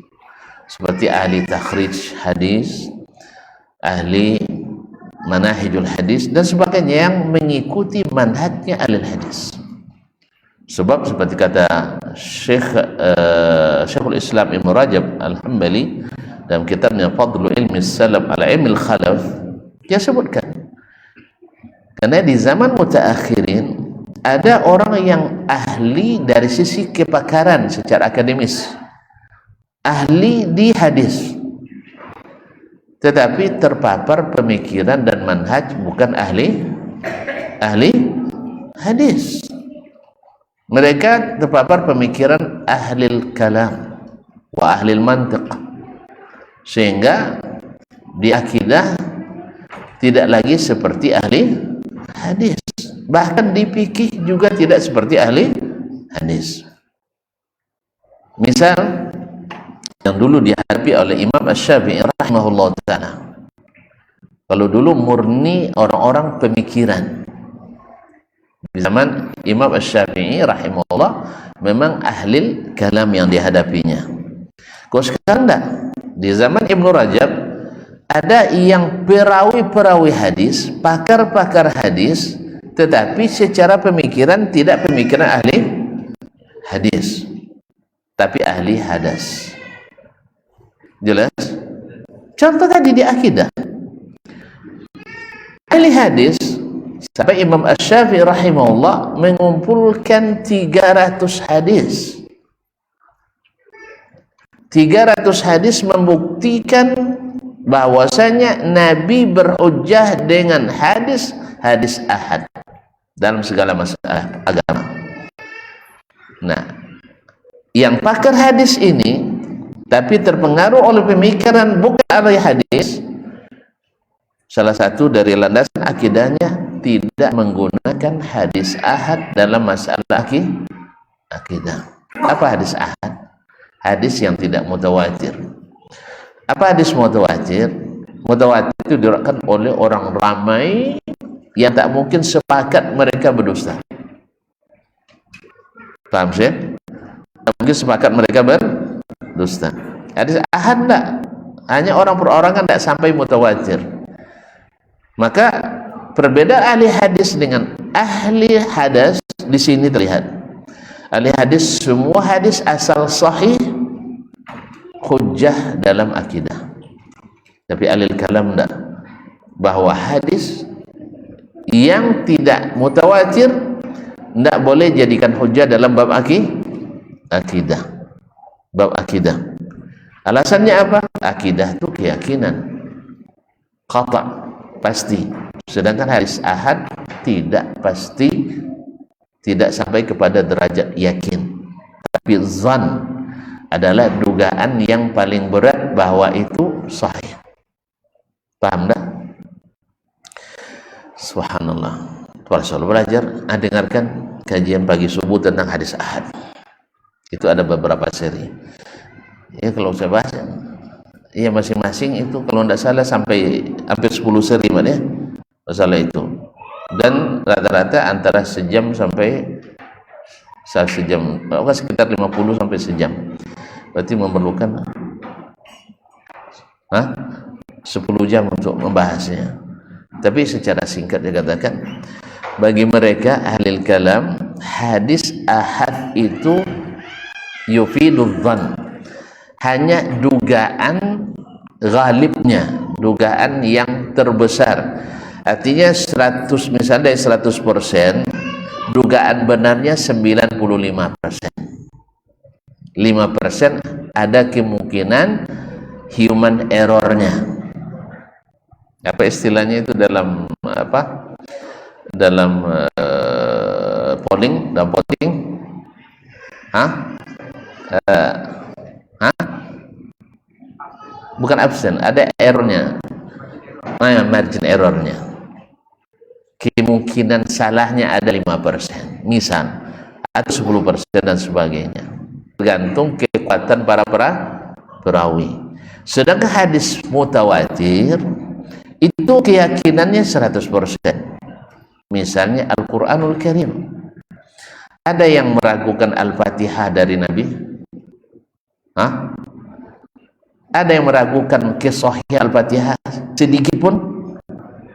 seperti ahli takhrij hadis, ahli manahijul hadis dan sebagainya yang mengikuti manhajnya ahli hadis. Sebab seperti kata Syekhul Islam Ibn Rajab Al-Hambali dalam kitabnya Fadlu Ilmi Salaf ala Ilmi Khalaf, dia sebutkan karena di zaman mutaakhirin ada orang yang ahli dari sisi kepakaran secara akademis, ahli di hadis, tetapi terpapar pemikiran dan manhaj bukan ahli hadis. Mereka terpapar pemikiran ahli kalam wa ahli mantiq, sehingga di akidah tidak lagi seperti ahli hadis, bahkan di fikih juga tidak seperti ahli hadis. Misal yang dulu dihadapi oleh Imam Asy-Syafi'i rahimahullah ta'ala, kalau dulu murni orang-orang pemikiran di zaman Imam Asy-Syafi'i rahimahullah memang ahli kalam yang dihadapinya. Kalau sekarang enggak, di zaman Ibnu Rajab ada yang perawi-perawi hadis, pakar-pakar hadis, tetapi secara pemikiran tidak pemikiran ahli hadis, tapi ahli hadas. Jelas? Contoh tadi di akidah, ahli hadis sampai Imam Asy-Syafi'i rahimahullah mengumpulkan 300 hadis. 300 hadis membuktikan bahwasanya Nabi berhujjah dengan hadis ahad dalam segala masalah agama. Nah, yang pakar hadis ini tapi terpengaruh oleh pemikiran bukan ahli hadis, salah satu dari landasan akidahnya tidak menggunakan hadis ahad dalam masalah akidah. Apa hadis ahad? Hadis yang tidak mutawatir. Apa hadis mutawatir? Mutawatir itu diriwayatkan oleh orang ramai yang tak mungkin sepakat mereka berdusta. Paham sih? Tak mungkin sepakat mereka berdusta. Hadis ahad enggak, hanya orang perorangan enggak sampai mutawatir. Maka perbedaan ahli hadis dengan ahli hadas di sini terlihat. Ahli hadis semua hadis asal sahih hujjah dalam akidah. Tapi ahli kalam enggak, bahwa hadis yang tidak mutawatir enggak boleh jadikan hujjah dalam bab akidah. Bab akidah. Alasannya apa? Akidah itu keyakinan qata', pasti. Sedangkan hadis ahad tidak pasti, tidak sampai kepada derajat yakin. Tapi zan adalah dugaan yang paling berat bahwa itu sahih. Paham tak? Subhanallah. Para sahabat belajar, dengarkan kajian pagi subuh tentang hadis ahad. Itu ada beberapa seri. Ya kalau saya bahas, ya masing-masing itu kalau tidak salah sampai hampir 10 seri ya, masalah itu. Dan rata-rata antara sejam sampai sejam, sekitar 50 sampai sejam. Berarti memerlukan 10 jam untuk membahasnya. Tapi secara singkat dikatakan, bagi mereka ahli kalam, hadis ahad itu yufidul dhann, hanya dugaan ghalibnya, dugaan yang terbesar. Artinya 100, misalnya dari 100%, dugaan benarnya 95%. 5% ada kemungkinan human errornya. Apa istilahnya itu dalam apa? Dalam polling, dalam voting? Bukan absen, ada errornya, margin errornya. Kemungkinan salahnya ada 5%, misal, atau 10% dan sebagainya. Tergantung kekuatan para perawi. Sedangkan hadis mutawatir itu keyakinannya 100%. Misalnya Al-Quranul Karim. Ada yang meragukan Al-Fatihah dari Nabi? Ada yang meragukan kisah Al-Fatihah sedikit pun?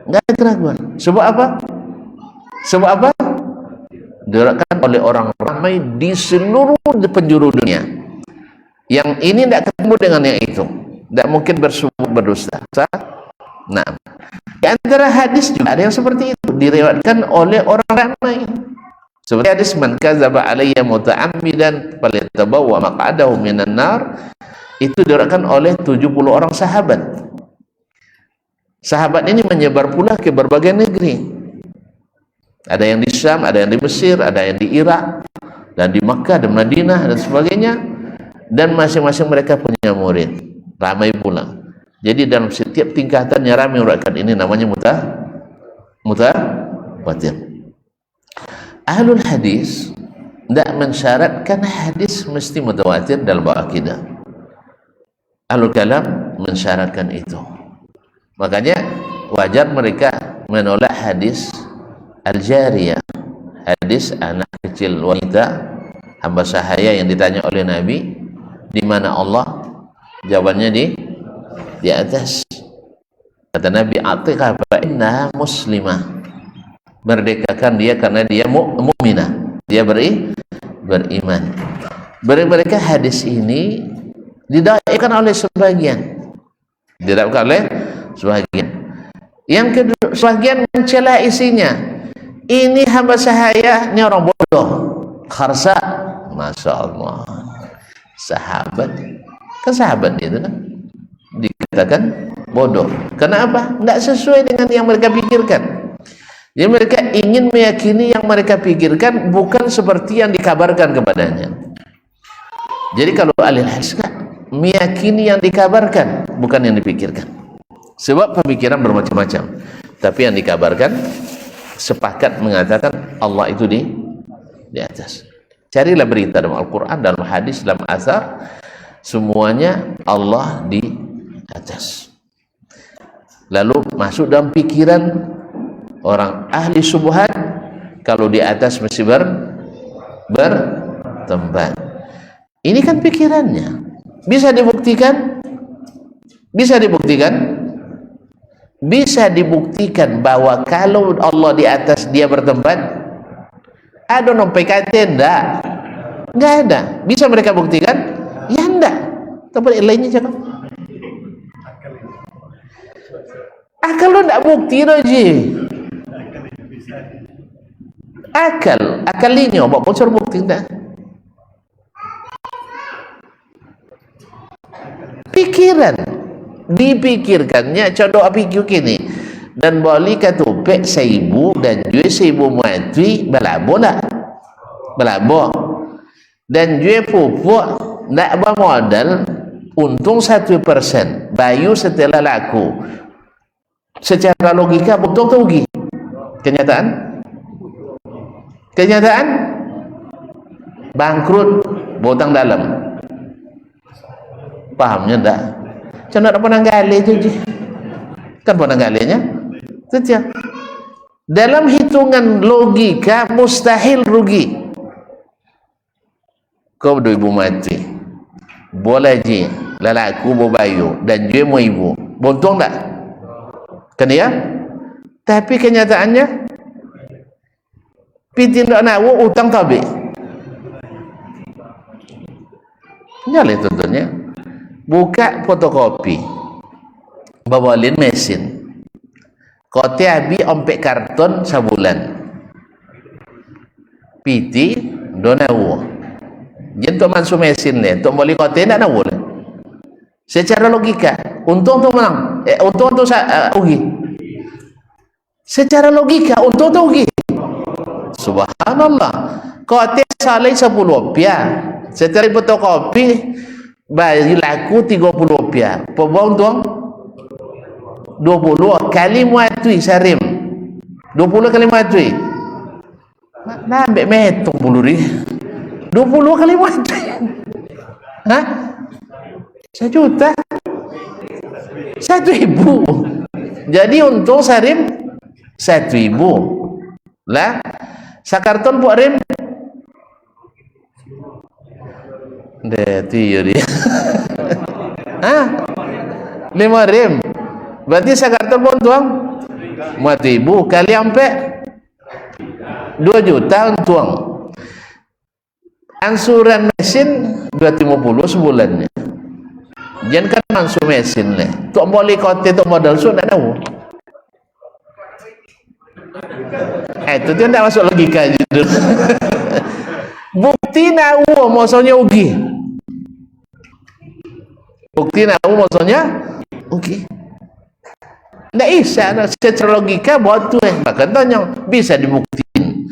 Enggak ada keraguan. Sebab apa? Sebab apa? Diriwayatkan oleh orang ramai di seluruh penjuru dunia. Yang ini tidak ketemu dengan yang itu, tidak mungkin berdusta. Nah, di antara hadis juga ada yang seperti itu, diriwayatkan oleh orang ramai. Seperti hadis man kadzaba alayya muta'ammidan falyatabawwa maq'adahu minan nar, itu diriwayatkan oleh 70 orang sahabat. Sahabat ini menyebar pula ke berbagai negeri. Ada yang di Syam, ada yang di Mesir, ada yang di Irak, dan di Makkah, dan Madinah, dan sebagainya. Dan masing-masing mereka punya murid, ramai pula. Jadi dalam setiap tingkatannya ramai meriwayatkan, ini namanya mutawatir. Ahlul hadis tidak mensyaratkan hadis mesti mutawatir dalam akidah. Ahlul kalam mensyaratkan itu. Makanya wajar mereka menolak hadis al-jariyah, hadis anak kecil wanita hamba sahaya yang ditanya oleh Nabi, di mana Allah? Jawabannya di atas. Kata Nabi, atiqah fa innaha muslimah, merdekakan dia karena dia mukminah, dia beriman. Mereka hadis ini didakwakan oleh sebagian, yang kedua sebagian mencela isinya. Ini hamba sahaya, ini orang bodoh, kharsa. Masya Allah, sahabat kan sahabat itu kan dikatakan bodoh. Kenapa? Tidak sesuai dengan yang mereka pikirkan. Jadi mereka ingin meyakini yang mereka pikirkan, bukan seperti yang dikabarkan kepadanya. Jadi kalau ahli hadis meyakini yang dikabarkan, bukan yang dipikirkan. Sebab pemikiran bermacam-macam, tapi yang dikabarkan sepakat mengatakan Allah itu di atas. Carilah berita dalam Al-Quran, dalam hadis, dalam asar, semuanya Allah di atas. Lalu masuk dalam pikiran orang ahli syubhat, kalau di atas mesti bertempat. Ini kan pikirannya. Bisa dibuktikan? Bisa dibuktikan? Bisa dibuktikan bahwa kalau Allah di atas dia bertempat. Ada no PKT? Enggak ada. Bisa mereka buktikan? Ya enggak. Tempat lainnya cakap. Akal lo enggak bukti Roji. Akal ini obat bocor bukti enggak. Pikiran dipikirkannya contoh api kini dan boleh kata pek seibu dan jue seibu muatwi belabo dan jue pupuk nak bermodal untung 1% bayu setelah laku. Secara logika untung tu rugi. Kenyataan bangkrut, botang dalam. Pahamnya enggak? Macam nak pernah gali tu je. Kan pernah galinya? Saja. Dalam hitungan logika mustahil rugi. Kau berdua ibu mati. Boleh je lelaku berbayu dan dia mau ibu. Bontung tak? Kan ya? Tapi kenyataannya piti nak nawu utang tabi. Nyala tentunya. Buka fotokopi, bawalin mesin, kote abi ompek karton sabulan, piti donawu, jentuk masuk mesin le, tu boleh kote nak nawu le. Secara logika, untung tu menang, untung tu rugi. Secara logika, untung tu rugi. Subhanallah, kote salai 10 rupiah, secara fotokopi. Bagi laku 30 rupiah. Perbuang tuang 20 kali muatui sarim. 20 kali muatui. Nak ambil metung bulu ri. 20 kali muatui. Hah? 1 juta. 1.000. Jadi untung sarim 1.000. Lah, sakarton buat rim. Dia dia. Hah? 5 rem. Berarti saya kata pun tuang ribu kali sampai 2 juta untung. Ansuran mesin 250 sebulannya. Jangan kan langsung mesin leh. Tok boleh kote tok modal so nak tahu. Itu dia tak masuk logika judul. Bukti nawu maksudnya ugi. Bukti nawu maksudnya ugi. Ndak bisa secara logika betul maka tanya bisa dibuktikan.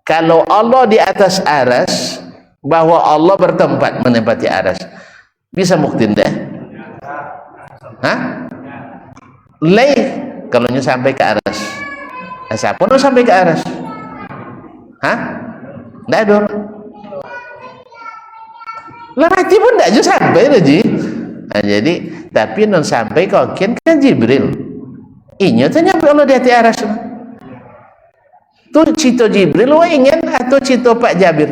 Kalau Allah di atas aras, bahwa Allah bertempat menempati aras, bisa buktiin dah? Hah? Leh kalau nya sampai ke aras. Siapa nak sampai ke aras? Hah? Ndak ada. Lah mati pun ndak je sampai lagi. Nah, jadi tapi non sampai kau kan Jibril. Inya tanya Allah di atas aras. Tu cito Jibril wa ingin atau cito Pak Jabir?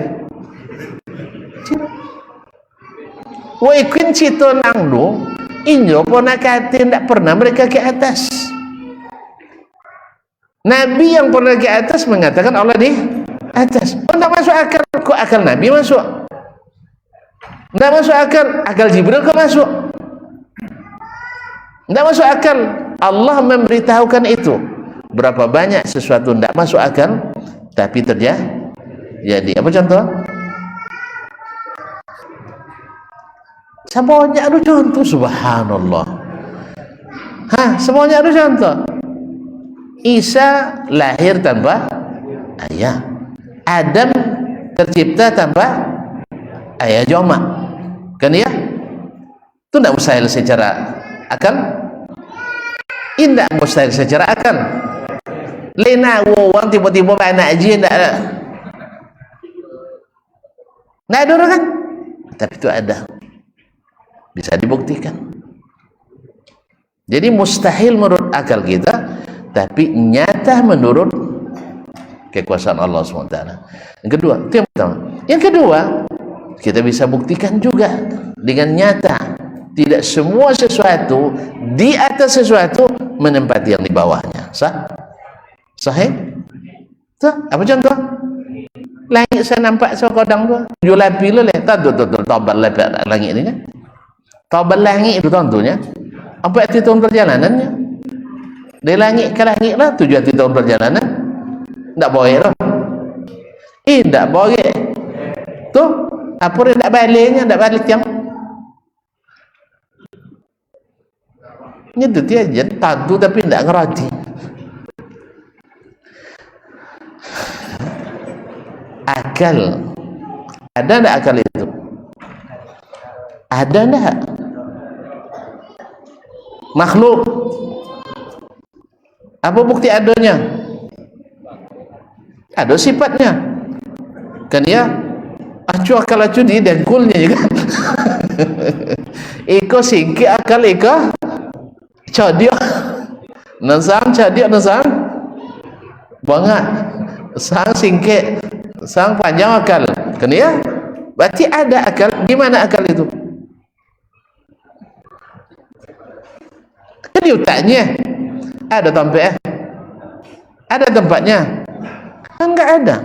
Wa ikin cito nangdo, inyo ponakati ndak pernah mereka ke atas. Nabi yang pernah ke atas mengatakan Allah di atas. Oh, ndak masuk akal. Kok akal Nabi masuk? Ndak masuk akal Jibril kok masuk? Ndak masuk akal. Allah memberitahukan itu. Berapa banyak sesuatu ndak masuk akal tapi terjadi. Apa contoh? Semuanya ada contoh, subhanallah. Semuanya ada contoh. Isa lahir tanpa ayah. Adam tercipta tanpa ayah joma. Kan ya? Itu tidak mustahil secara akal. Tidak mustahil secara akal. Lena orang tiba-tiba anak aja tidak ada orang kan? Tapi itu ada. Bisa dibuktikan. Jadi mustahil menurut akal kita, tapi nyata menurut kekuasaan Allah SWT. Yang kedua, itu yang pertama. Yang kedua, kita bisa buktikan juga dengan nyata. Tidak semua sesuatu di atas sesuatu menempati yang di bawahnya. Sahih? Tuh, apa contoh? Langit saya nampak sekodang tu, 7 lapis le. Tuh, tabal langit ni kan? Tabal langit itu tentunya. Apa arti tahun perjalanannya? Dari langit ke langit lah 7 tahun perjalanan. Tak boleh lah. Tak boleh. Tu apa dia tak baliknya, tak balik yang. Ini tu dia je tadu tapi tak ngerti. Akal. Ada tak akal itu? Ada tak? Makhluk. Apa bukti adanya? Ada sifatnya. Kan ya? Acu akal acu di dengkulnya juga. Iko singki akal iko cadia. Nasang cadia nasang banget. Sang singki sang panjang akal. Kan ya? Berarti ada akal. Di mana akal itu? Kan di otaknya. Ada tempat ada tempatnya? Enggak ada.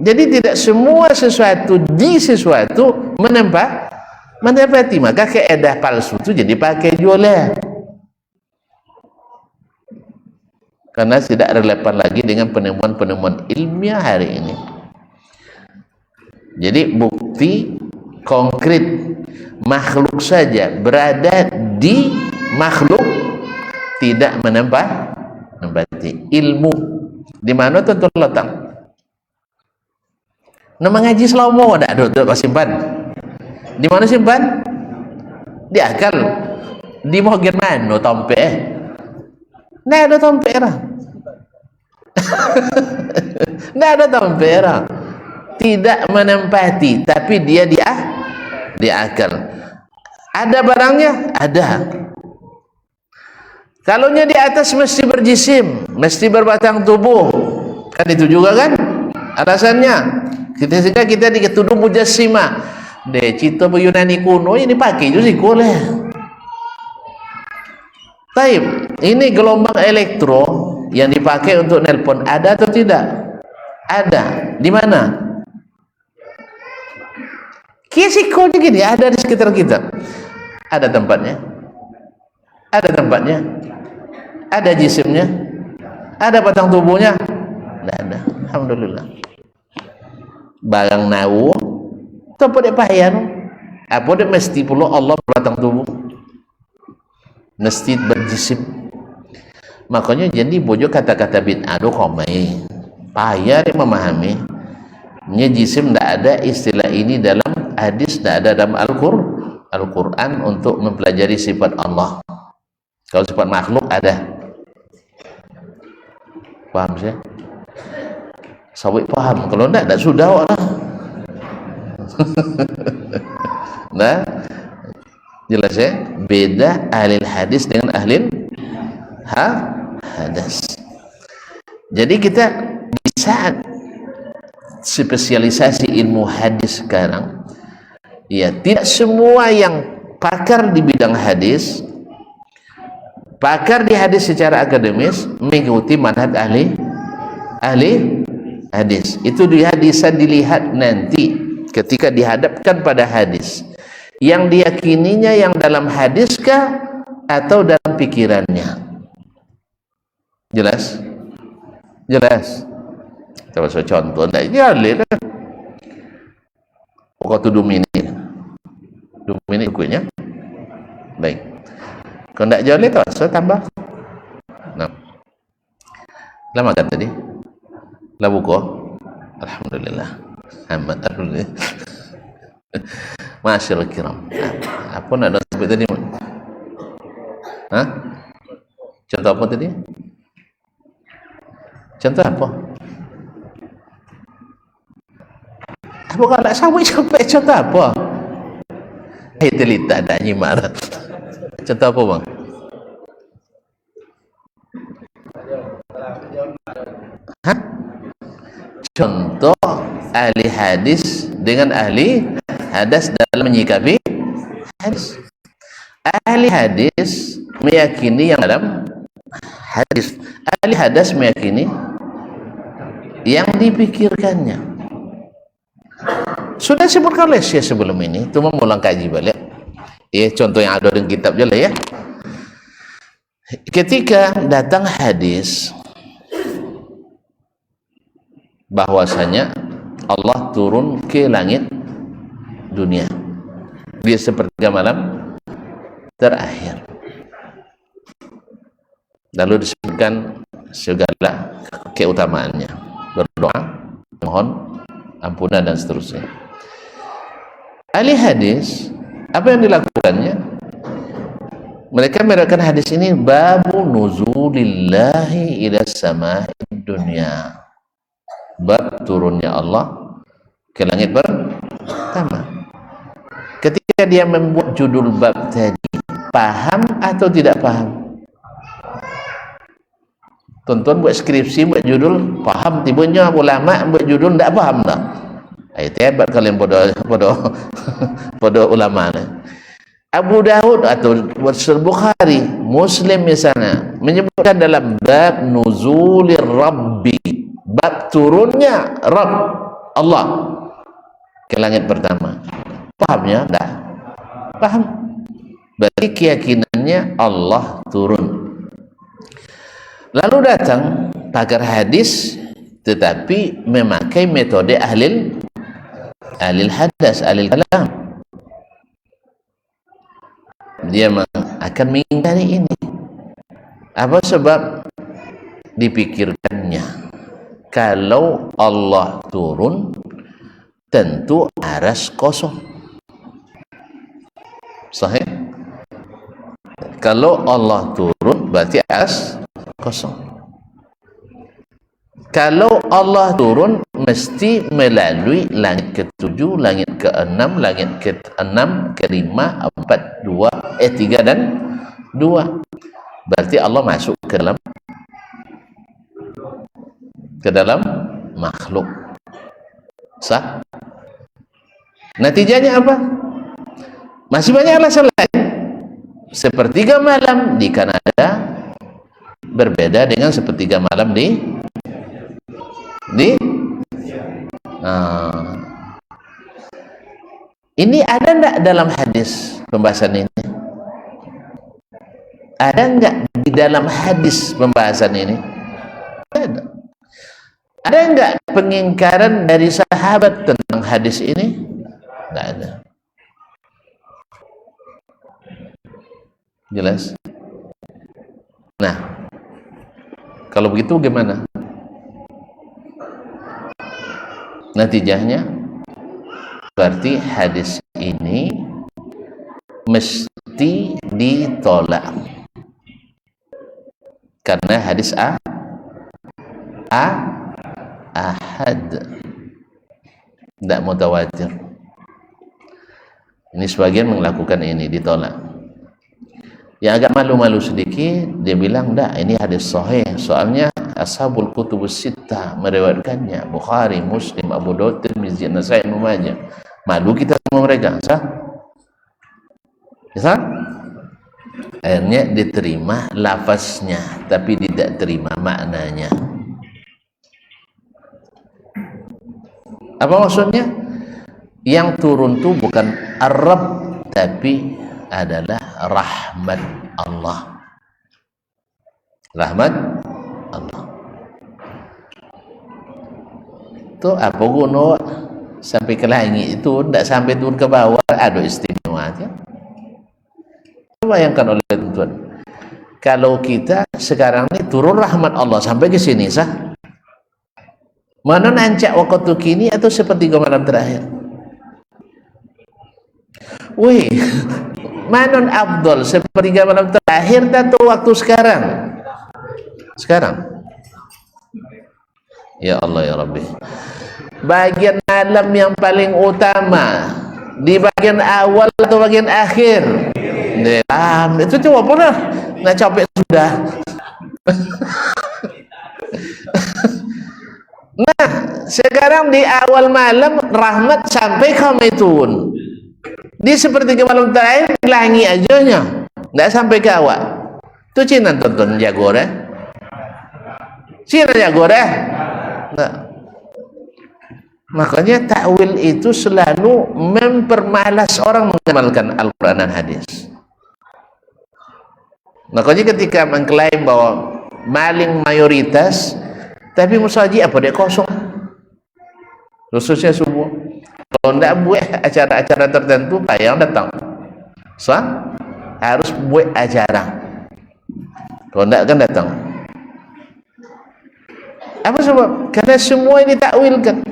Jadi tidak semua sesuatu di sesuatu menempati. Maka kaedah palsu itu jadi pakai jualan. Karena tidak relevan lagi dengan penemuan-penemuan ilmiah hari ini. Jadi bukti konkret makhluk saja berada di makhluk tidak menempati ilmu. Di mana tentu letak? Nama ngaji selama ada kau simpan. Di mana simpan? Di akal. Di bahagian mana tompe? Nah ada tompe lah. Nah ada tompe lah. Tidak menempati, tapi dia di akal. Ada barangnya? Ada. Kalaunya di atas mesti berjisim, mesti berbatang tubuh. Kan itu juga kan? Alasannya. Sehingga kita dituduh mujassimah. Deh, cita Yunani kuno ini pakai juga sih boleh. Baik, ini gelombang elektro yang dipakai untuk nelpon ada atau tidak? Ada. Di mana? Kisikonya gini, ada di sekitar kita. Ada tempatnya. Ada tempatnya. Ada jisimnya. Ada batang tubuhnya. Tidak ada. Alhamdulillah. Barang nawu. Apa dia payah? Apa dia mesti pula Allah berbatang tubuh? Mesti berjisim. Makanya jadi bojo kata-kata bid'ah do komai. Payah dia memahami. Nya jisim tidak ada istilah ini dalam hadis, tidak ada dalam Al-Quran untuk mempelajari sifat Allah. Kalau sifat makhluk ada. Paham sih? Sawit paham. Kalau tidak sudah orang. Nah, jelas ya? Beda ahli hadis dengan ahli hadas. Jadi kita di saat spesialisasi ilmu hadis sekarang, ya tidak semua yang pakar di bidang hadis, pakar di hadis secara akademis mengikuti manhaj ahli hadis. Itu bisa dilihat nanti ketika dihadapkan pada hadis. Yang diyakininya yang dalam hadiskah atau dalam pikirannya? Jelas? Jelas? Coba saya contoh. Nah, jalil lah. Pokok tu 2 minit. 2 minit kuenya. Baik. Kalau tak jalil tak saya tambah. Nah. Lama kan tadi? Lah buku. Alhamdulillah. Alhamdulillah. Masyaallah kiram. Apa nak dah sampai tadi? Hah? Contoh apa tadi? Contoh apa? Apa kalau tak sampai contoh apa? Itu tak ada nyimak. Contoh apa bang? Hah? Contoh ahli hadis dengan ahli hadas dalam menyikapi hadis. Ahli hadis meyakini yang dalam hadis. Ahli hadas meyakini yang dipikirkannya. Sudah sebutkan oleh Syekh sebelum ini, cuma ulang kaji balik. Contoh yang ada dalam kitab je lah ya. Ketika datang hadis bahwasanya Allah turun ke langit dunia di sepertiga malam terakhir, lalu disebutkan segala keutamaannya, berdoa, mohon ampunan dan seterusnya. Ahli hadis apa yang dilakukannya? Mereka meriwayatkan hadis ini babu nuzulillahi ila sama'id dunya, bab turunnya Allah ke langit pertama. Ketika dia membuat judul bab tadi, paham atau tidak paham? Tonton buat skripsi, buat judul, paham, tibanya ulama buat judul tidak paham tak? Itu hebat kalian pada ulama. Abu Dawud atau Bukhari, Muslim misalnya menyebutkan dalam bab nuzulir Rabbi, bab turunnya Rabb Allah ke langit pertama. Pahamnya? Tidak paham. Berarti keyakinannya Allah turun. Lalu datang pakar hadis tetapi memakai metode ahli hadas, ahli kalam. Dia akan mengingkari ini. Apa sebab? Dipikirkannya, kalau Allah turun tentu aras kosong. Sahih? Kalau Allah turun berarti aras kosong. Kalau Allah turun mesti melalui langit ke-7, langit ke-6, langit ke-6, ke-5, 4, 3 dan 2. Berarti Allah masuk ke dalam makhluk. Sah? Natijanya apa? Masih banyak alasan lain. Sepertiga malam di Kanada berbeda dengan sepertiga malam di ini ada enggak dalam hadis pembahasan ini? Ada enggak di dalam hadis pembahasan ini? Ada. Ada enggak pengingkaran dari sahabat tentang hadis ini? Enggak ada. Jelas? Nah, kalau begitu gimana? Natijahnya berarti hadis ini mesti ditolak karena hadis ahad, tidak mutawatir. Ini sebagian melakukan ini, ditolak. Yang agak malu-malu sedikit, dia bilang, enggak, ini hadis sahih, soalnya ashabul kutubus sittah meriwayatkannya, Bukhari, Muslim, Abu Daud, Tirmizi, Nasai, Ibnu Majah. Malu kita sama mereka, sah? Sah? Akhirnya diterima lafaznya, tapi tidak terima maknanya. Apa maksudnya? Yang turun itu bukan Ar-Rabb, tapi adalah rahmat Allah. Rahmat Allah. Itu apa guna sampai ke langit itu, tidak sampai turun ke bawah, ada istimewa aja. Bayangkan oleh tuan, kalau kita sekarang ini turun rahmat Allah sampai ke sini, sah? Mana nancak waktu kini atau sepertiga malam terakhir? Wih, manon afdol sepertiga malam terakhir atau waktu sekarang? Sekarang. Ya Allah ya Rabbi. Bagian malam yang paling utama di bagian awal atau bagian akhir? Itu coba pernah nak capek sudah. Nah, sekarang di awal malam rahmat sampai kami turun. Di sepertiga malam terakhir langi ajanya, nggak sampai ke awal. Itu Cina tonton jago deh. Cina jago deh. Nah. Makanya takwil itu selalu mempermalas orang mengamalkan Al-Quran dan hadis. Makanya ketika mengklaim bahwa maling mayoritas, tapi musaji apa dia kosong, khususnya subuh. Kalau tidak buat acara-acara tertentu, payah datang. Sah? Harus buat acara. Kalau tidak kan datang. Apa sebab? Karena semua ini takwilkan.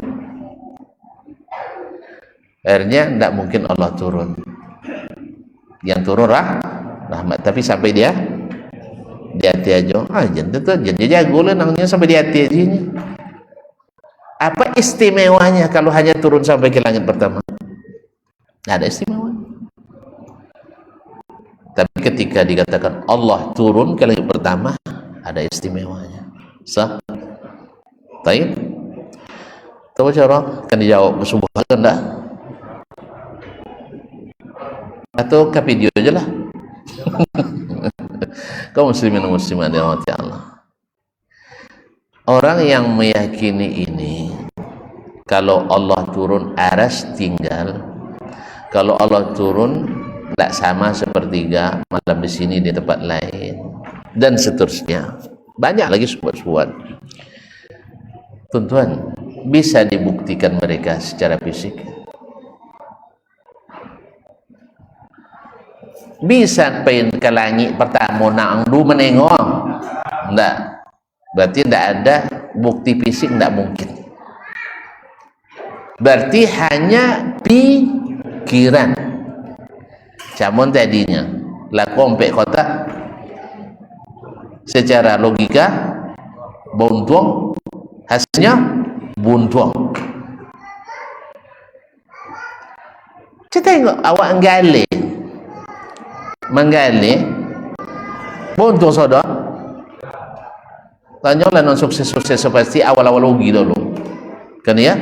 Akhirnya tidak mungkin Allah turun. Yang turun rahmat, tapi sampai dia di hati aja. Jangan jago lah nangnya sampai di hati aja. Apa istimewanya kalau hanya turun sampai ke langit pertama? Tidak ada istimewa. Tapi ketika dikatakan Allah turun ke langit pertama, ada istimewanya. Sah? Taib? Tahu cara? Kan dijawab bersubuh kan tak? Atau ke video aja lah. Kau muslimin dan muslimat dirahmati Allah. Orang yang meyakini ini, kalau Allah turun aras tinggal, kalau Allah turun tidak sama sepertiga malam di sini di tempat lain, dan seterusnya. Banyak lagi sebut-sebut. Tuan-tuan, bisa dibuktikan mereka secara fisik? Bisa pengen ke langit pertama nang du menengok? Enggak. Berarti tidak ada bukti fisik, tidak mungkin. Berarti hanya pikiran. Camun tadinya laku ompek kota secara logika buntung, hasilnya buntung. Kita tengok awak menggali buntung soda. Tanyalah non sukses-sukses pasti awal-awal rugi dulu. Kan ya?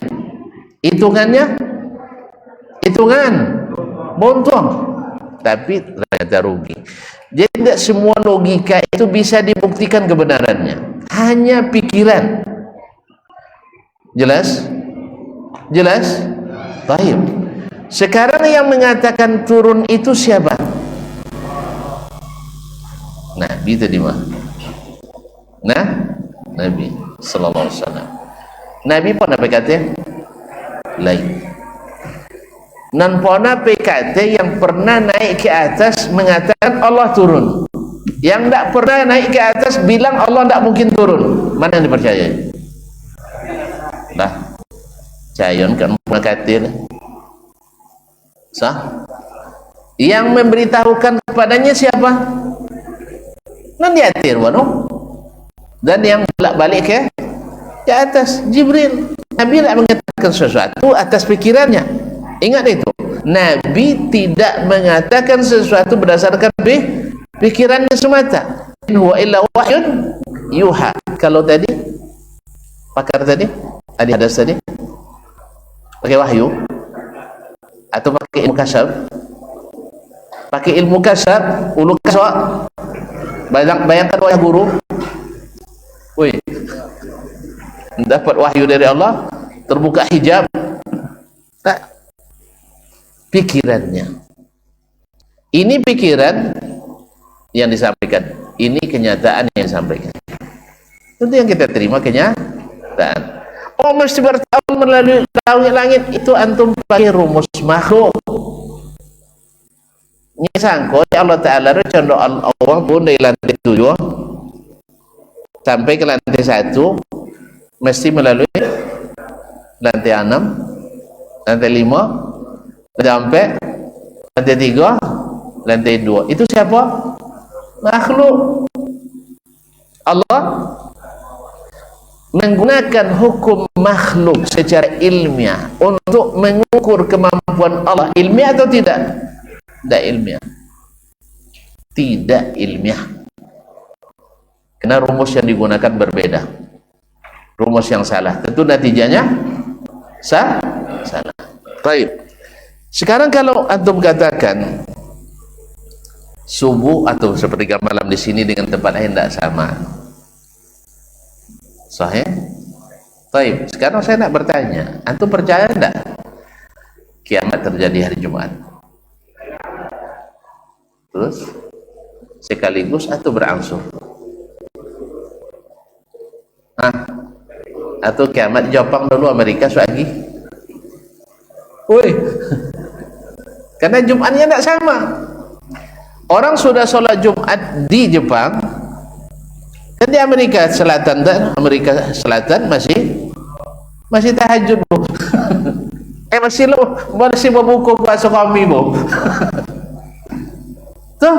Hitungan buntung, tapi ternyata rugi. Jadi tidak semua logika itu bisa dibuktikan kebenarannya, hanya pikiran. Jelas? Jelas? Baik. Sekarang yang mengatakan turun itu siapa? Nabi tadi mah. Nah, Nabi sallallahu alaihi wasallam. Nabi pun apa kata? Lain. Nan pona PKT yang pernah naik ke atas mengatakan Allah turun. Yang tak pernah naik ke atas bilang Allah tak mungkin turun. Mana yang dipercayai? Nah, Cayon kan mengatakan sah. Yang memberitahukan kepadanya siapa? Nan diatir wano. Dan yang balik ke atas Jibril. Nabi tak mengatakan sesuatu atas pikirannya. Ingat itu. Nabi tidak mengatakan sesuatu berdasarkan pikirannya semata. In huwa illa wahyun yuha. Kalau tadi pakar tadi, ahli hadas tadi pakai wahyu atau pakai ilmu kasyaf? Pakai ilmu kasyaf, ulu kaswa. Bayangkan wahyu guru. Wih. Dapat wahyu dari Allah, terbuka hijab. Tak. Pikirannya. Ini pikiran yang disampaikan, ini kenyataan yang disampaikan. Itu yang kita terima kenyataan. Oh, mesti bertahun melalui langit itu antum pakai rumus makhluk. Ini sangko Allah Ta'ala condok Allah pun dari lantai 7 sampai ke lantai 1 mesti melalui lantai 6, lantai 5, sampai lantai 3, lantai 2. Itu siapa? Makhluk. Allah menggunakan hukum makhluk secara ilmiah untuk mengukur kemampuan Allah. Ilmiah atau tidak? Tidak ilmiah. Tidak ilmiah. Karena rumus yang digunakan berbeda. Rumus yang salah. Tentu natijanya salah. Baik. Sekarang kalau antum katakan subuh atau sepertiga malam di sini dengan tempat lain tidak sama, sahih? Baik. Sekarang saya nak bertanya, antum percaya tidak kiamat terjadi hari Jumat? Terus sekaligus atau berangsur? Atau kiamat Jepang dulu, Amerika lagi? Woi. Karena Jumatnya tidak sama. Orang sudah sholat Jumat di Jepang dan di Amerika Selatan, dan Amerika Selatan masih tahajud bu. masih membuka puasa kami bu. Tuh.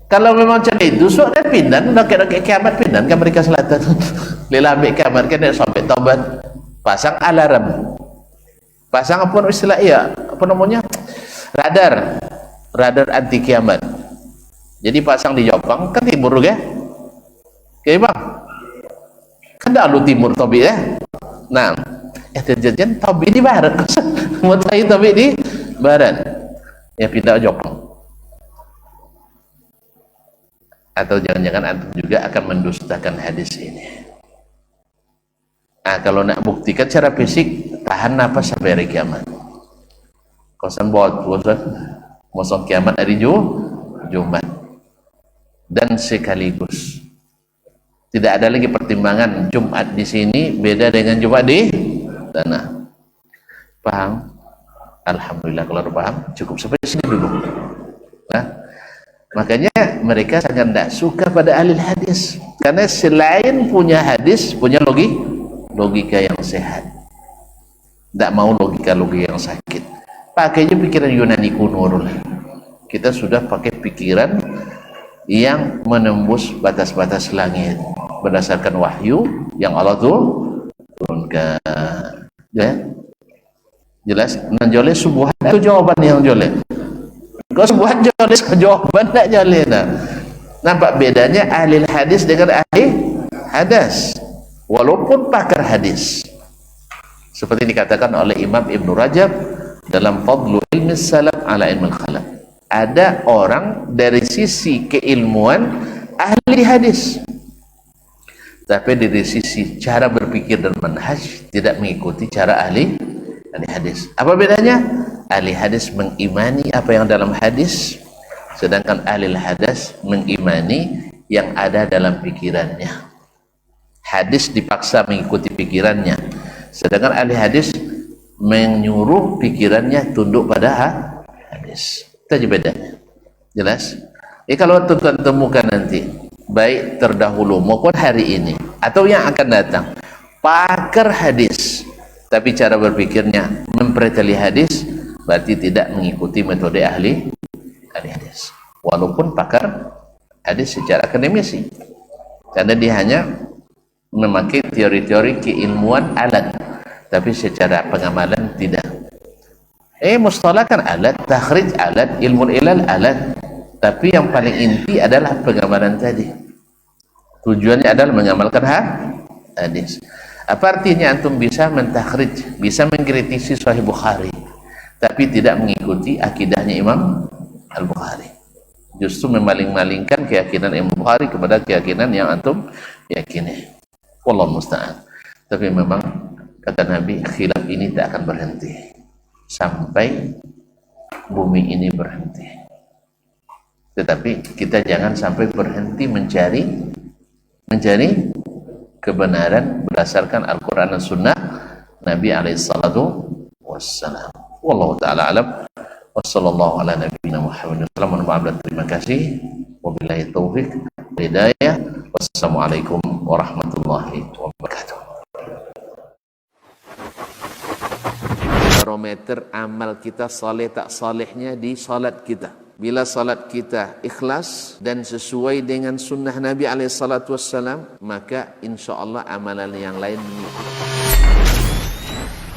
Kalau memang macam itu, sudah pindah, rakyat kiamat pindah ke Amerika Selatan. Lila ambil kiamat kan dia sampai taubat, pasang alarm. Pasang apa istilah iya, apa namanya, radar anti kiamat. Jadi pasang di Jepang kan timur ya, oke bang, kan dah lu timur tobi ya. Nah, terjadian tobi di barat, mau tahu tobi di barat, ya pindah Jepang. Atau jangan-jangan antum juga akan mendustakan hadis ini. Nah, kalau nak buktikan secara fisik, tahan napas sampai hari kiamat. Kosan buat mosong kiamat hari Jumat. Dan sekaligus tidak ada lagi pertimbangan Jumat di sini beda dengan Jumat di tanah. Paham? Alhamdulillah kalau paham, cukup sampai sini dulu. Nah, makanya mereka sangat tidak suka pada ahli hadis, karena selain punya hadis, punya logika yang sehat, tidak mau logika yang sakit. Pakai aja pikiran Yunani kuno. Kita sudah pakai pikiran yang menembus batas-batas langit berdasarkan wahyu yang Allah turunkan. Ya? Jelas? Nanjole subuhan itu jawaban yang jole. Kau subuhan jole, jawaban tak jole. Nampak bedanya ahli hadis dengan ahli hadas. Walaupun pakar hadis, seperti dikatakan oleh Imam Ibn Rajab dalam Fadlu Ilmi Salaf ala Ilmi Khalaf. Ada orang dari sisi keilmuan ahli hadis, tapi dari sisi cara berpikir dan manhaj tidak mengikuti cara ahli hadis. Apa bedanya? Ahli hadis mengimani apa yang dalam hadis, sedangkan ahli hadis mengimani yang ada dalam pikirannya. Hadis dipaksa mengikuti pikirannya, sedangkan ahli hadis menyuruh pikirannya tunduk pada hadis. Itu aja bedanya. Jelas? Kalau tuan temukan nanti, baik terdahulu maupun hari ini atau yang akan datang, pakar hadis tapi cara berpikirnya mempreteli hadis, berarti tidak mengikuti metode ahli hadis, walaupun pakar hadis secara akademisi, karena dia hanya memakai teori-teori keilmuan alat, tapi secara pengamalan tidak. Mustalah kan alat, takhrij alat, ilmu ilal alat, tapi yang paling inti adalah pengamalan tadi. Tujuannya adalah mengamalkan hadis. Apa artinya antum bisa mentakhrij, bisa mengkritisi Sahih Bukhari, tapi tidak mengikuti akidahnya Imam Al-Bukhari, justru memaling-malingkan keyakinan Imam Bukhari kepada keyakinan yang antum yakini. Wallahu musta'an. Tapi memang kata Nabi, khilaf ini tak akan berhenti sampai bumi ini berhenti. Tetapi kita jangan sampai berhenti mencari kebenaran berdasarkan Al-Quran dan Sunnah Nabi alaihissalatu wassalam. Wallahu ta'ala alam. Wassallallahu ala nabiyina Muhammad. Terima kasih. Wabillahi taufiq hidayah. Wassalamualaikum warahmatullahi wabarakatuh. Barometer amal kita saleh tak salehnya di salat kita. Bila salat kita ikhlas dan sesuai dengan sunnah Nabi SAW, maka insya Allah amalan yang lain mengikuti.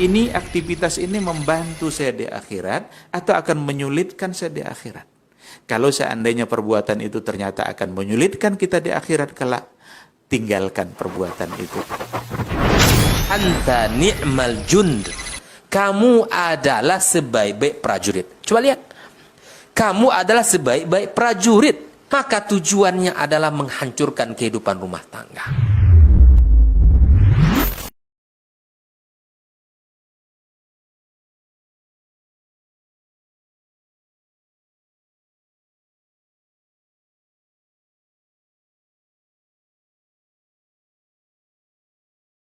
Ini aktivitas ini membantu saya di akhirat atau akan menyulitkan saya di akhirat? Kalau seandainya perbuatan itu ternyata akan menyulitkan kita di akhirat kelak, tinggalkan perbuatan itu. Anta ni'mal jund. Kamu adalah sebaik-baik prajurit. Coba lihat. Kamu adalah sebaik-baik prajurit. Maka tujuannya adalah menghancurkan kehidupan rumah tangga.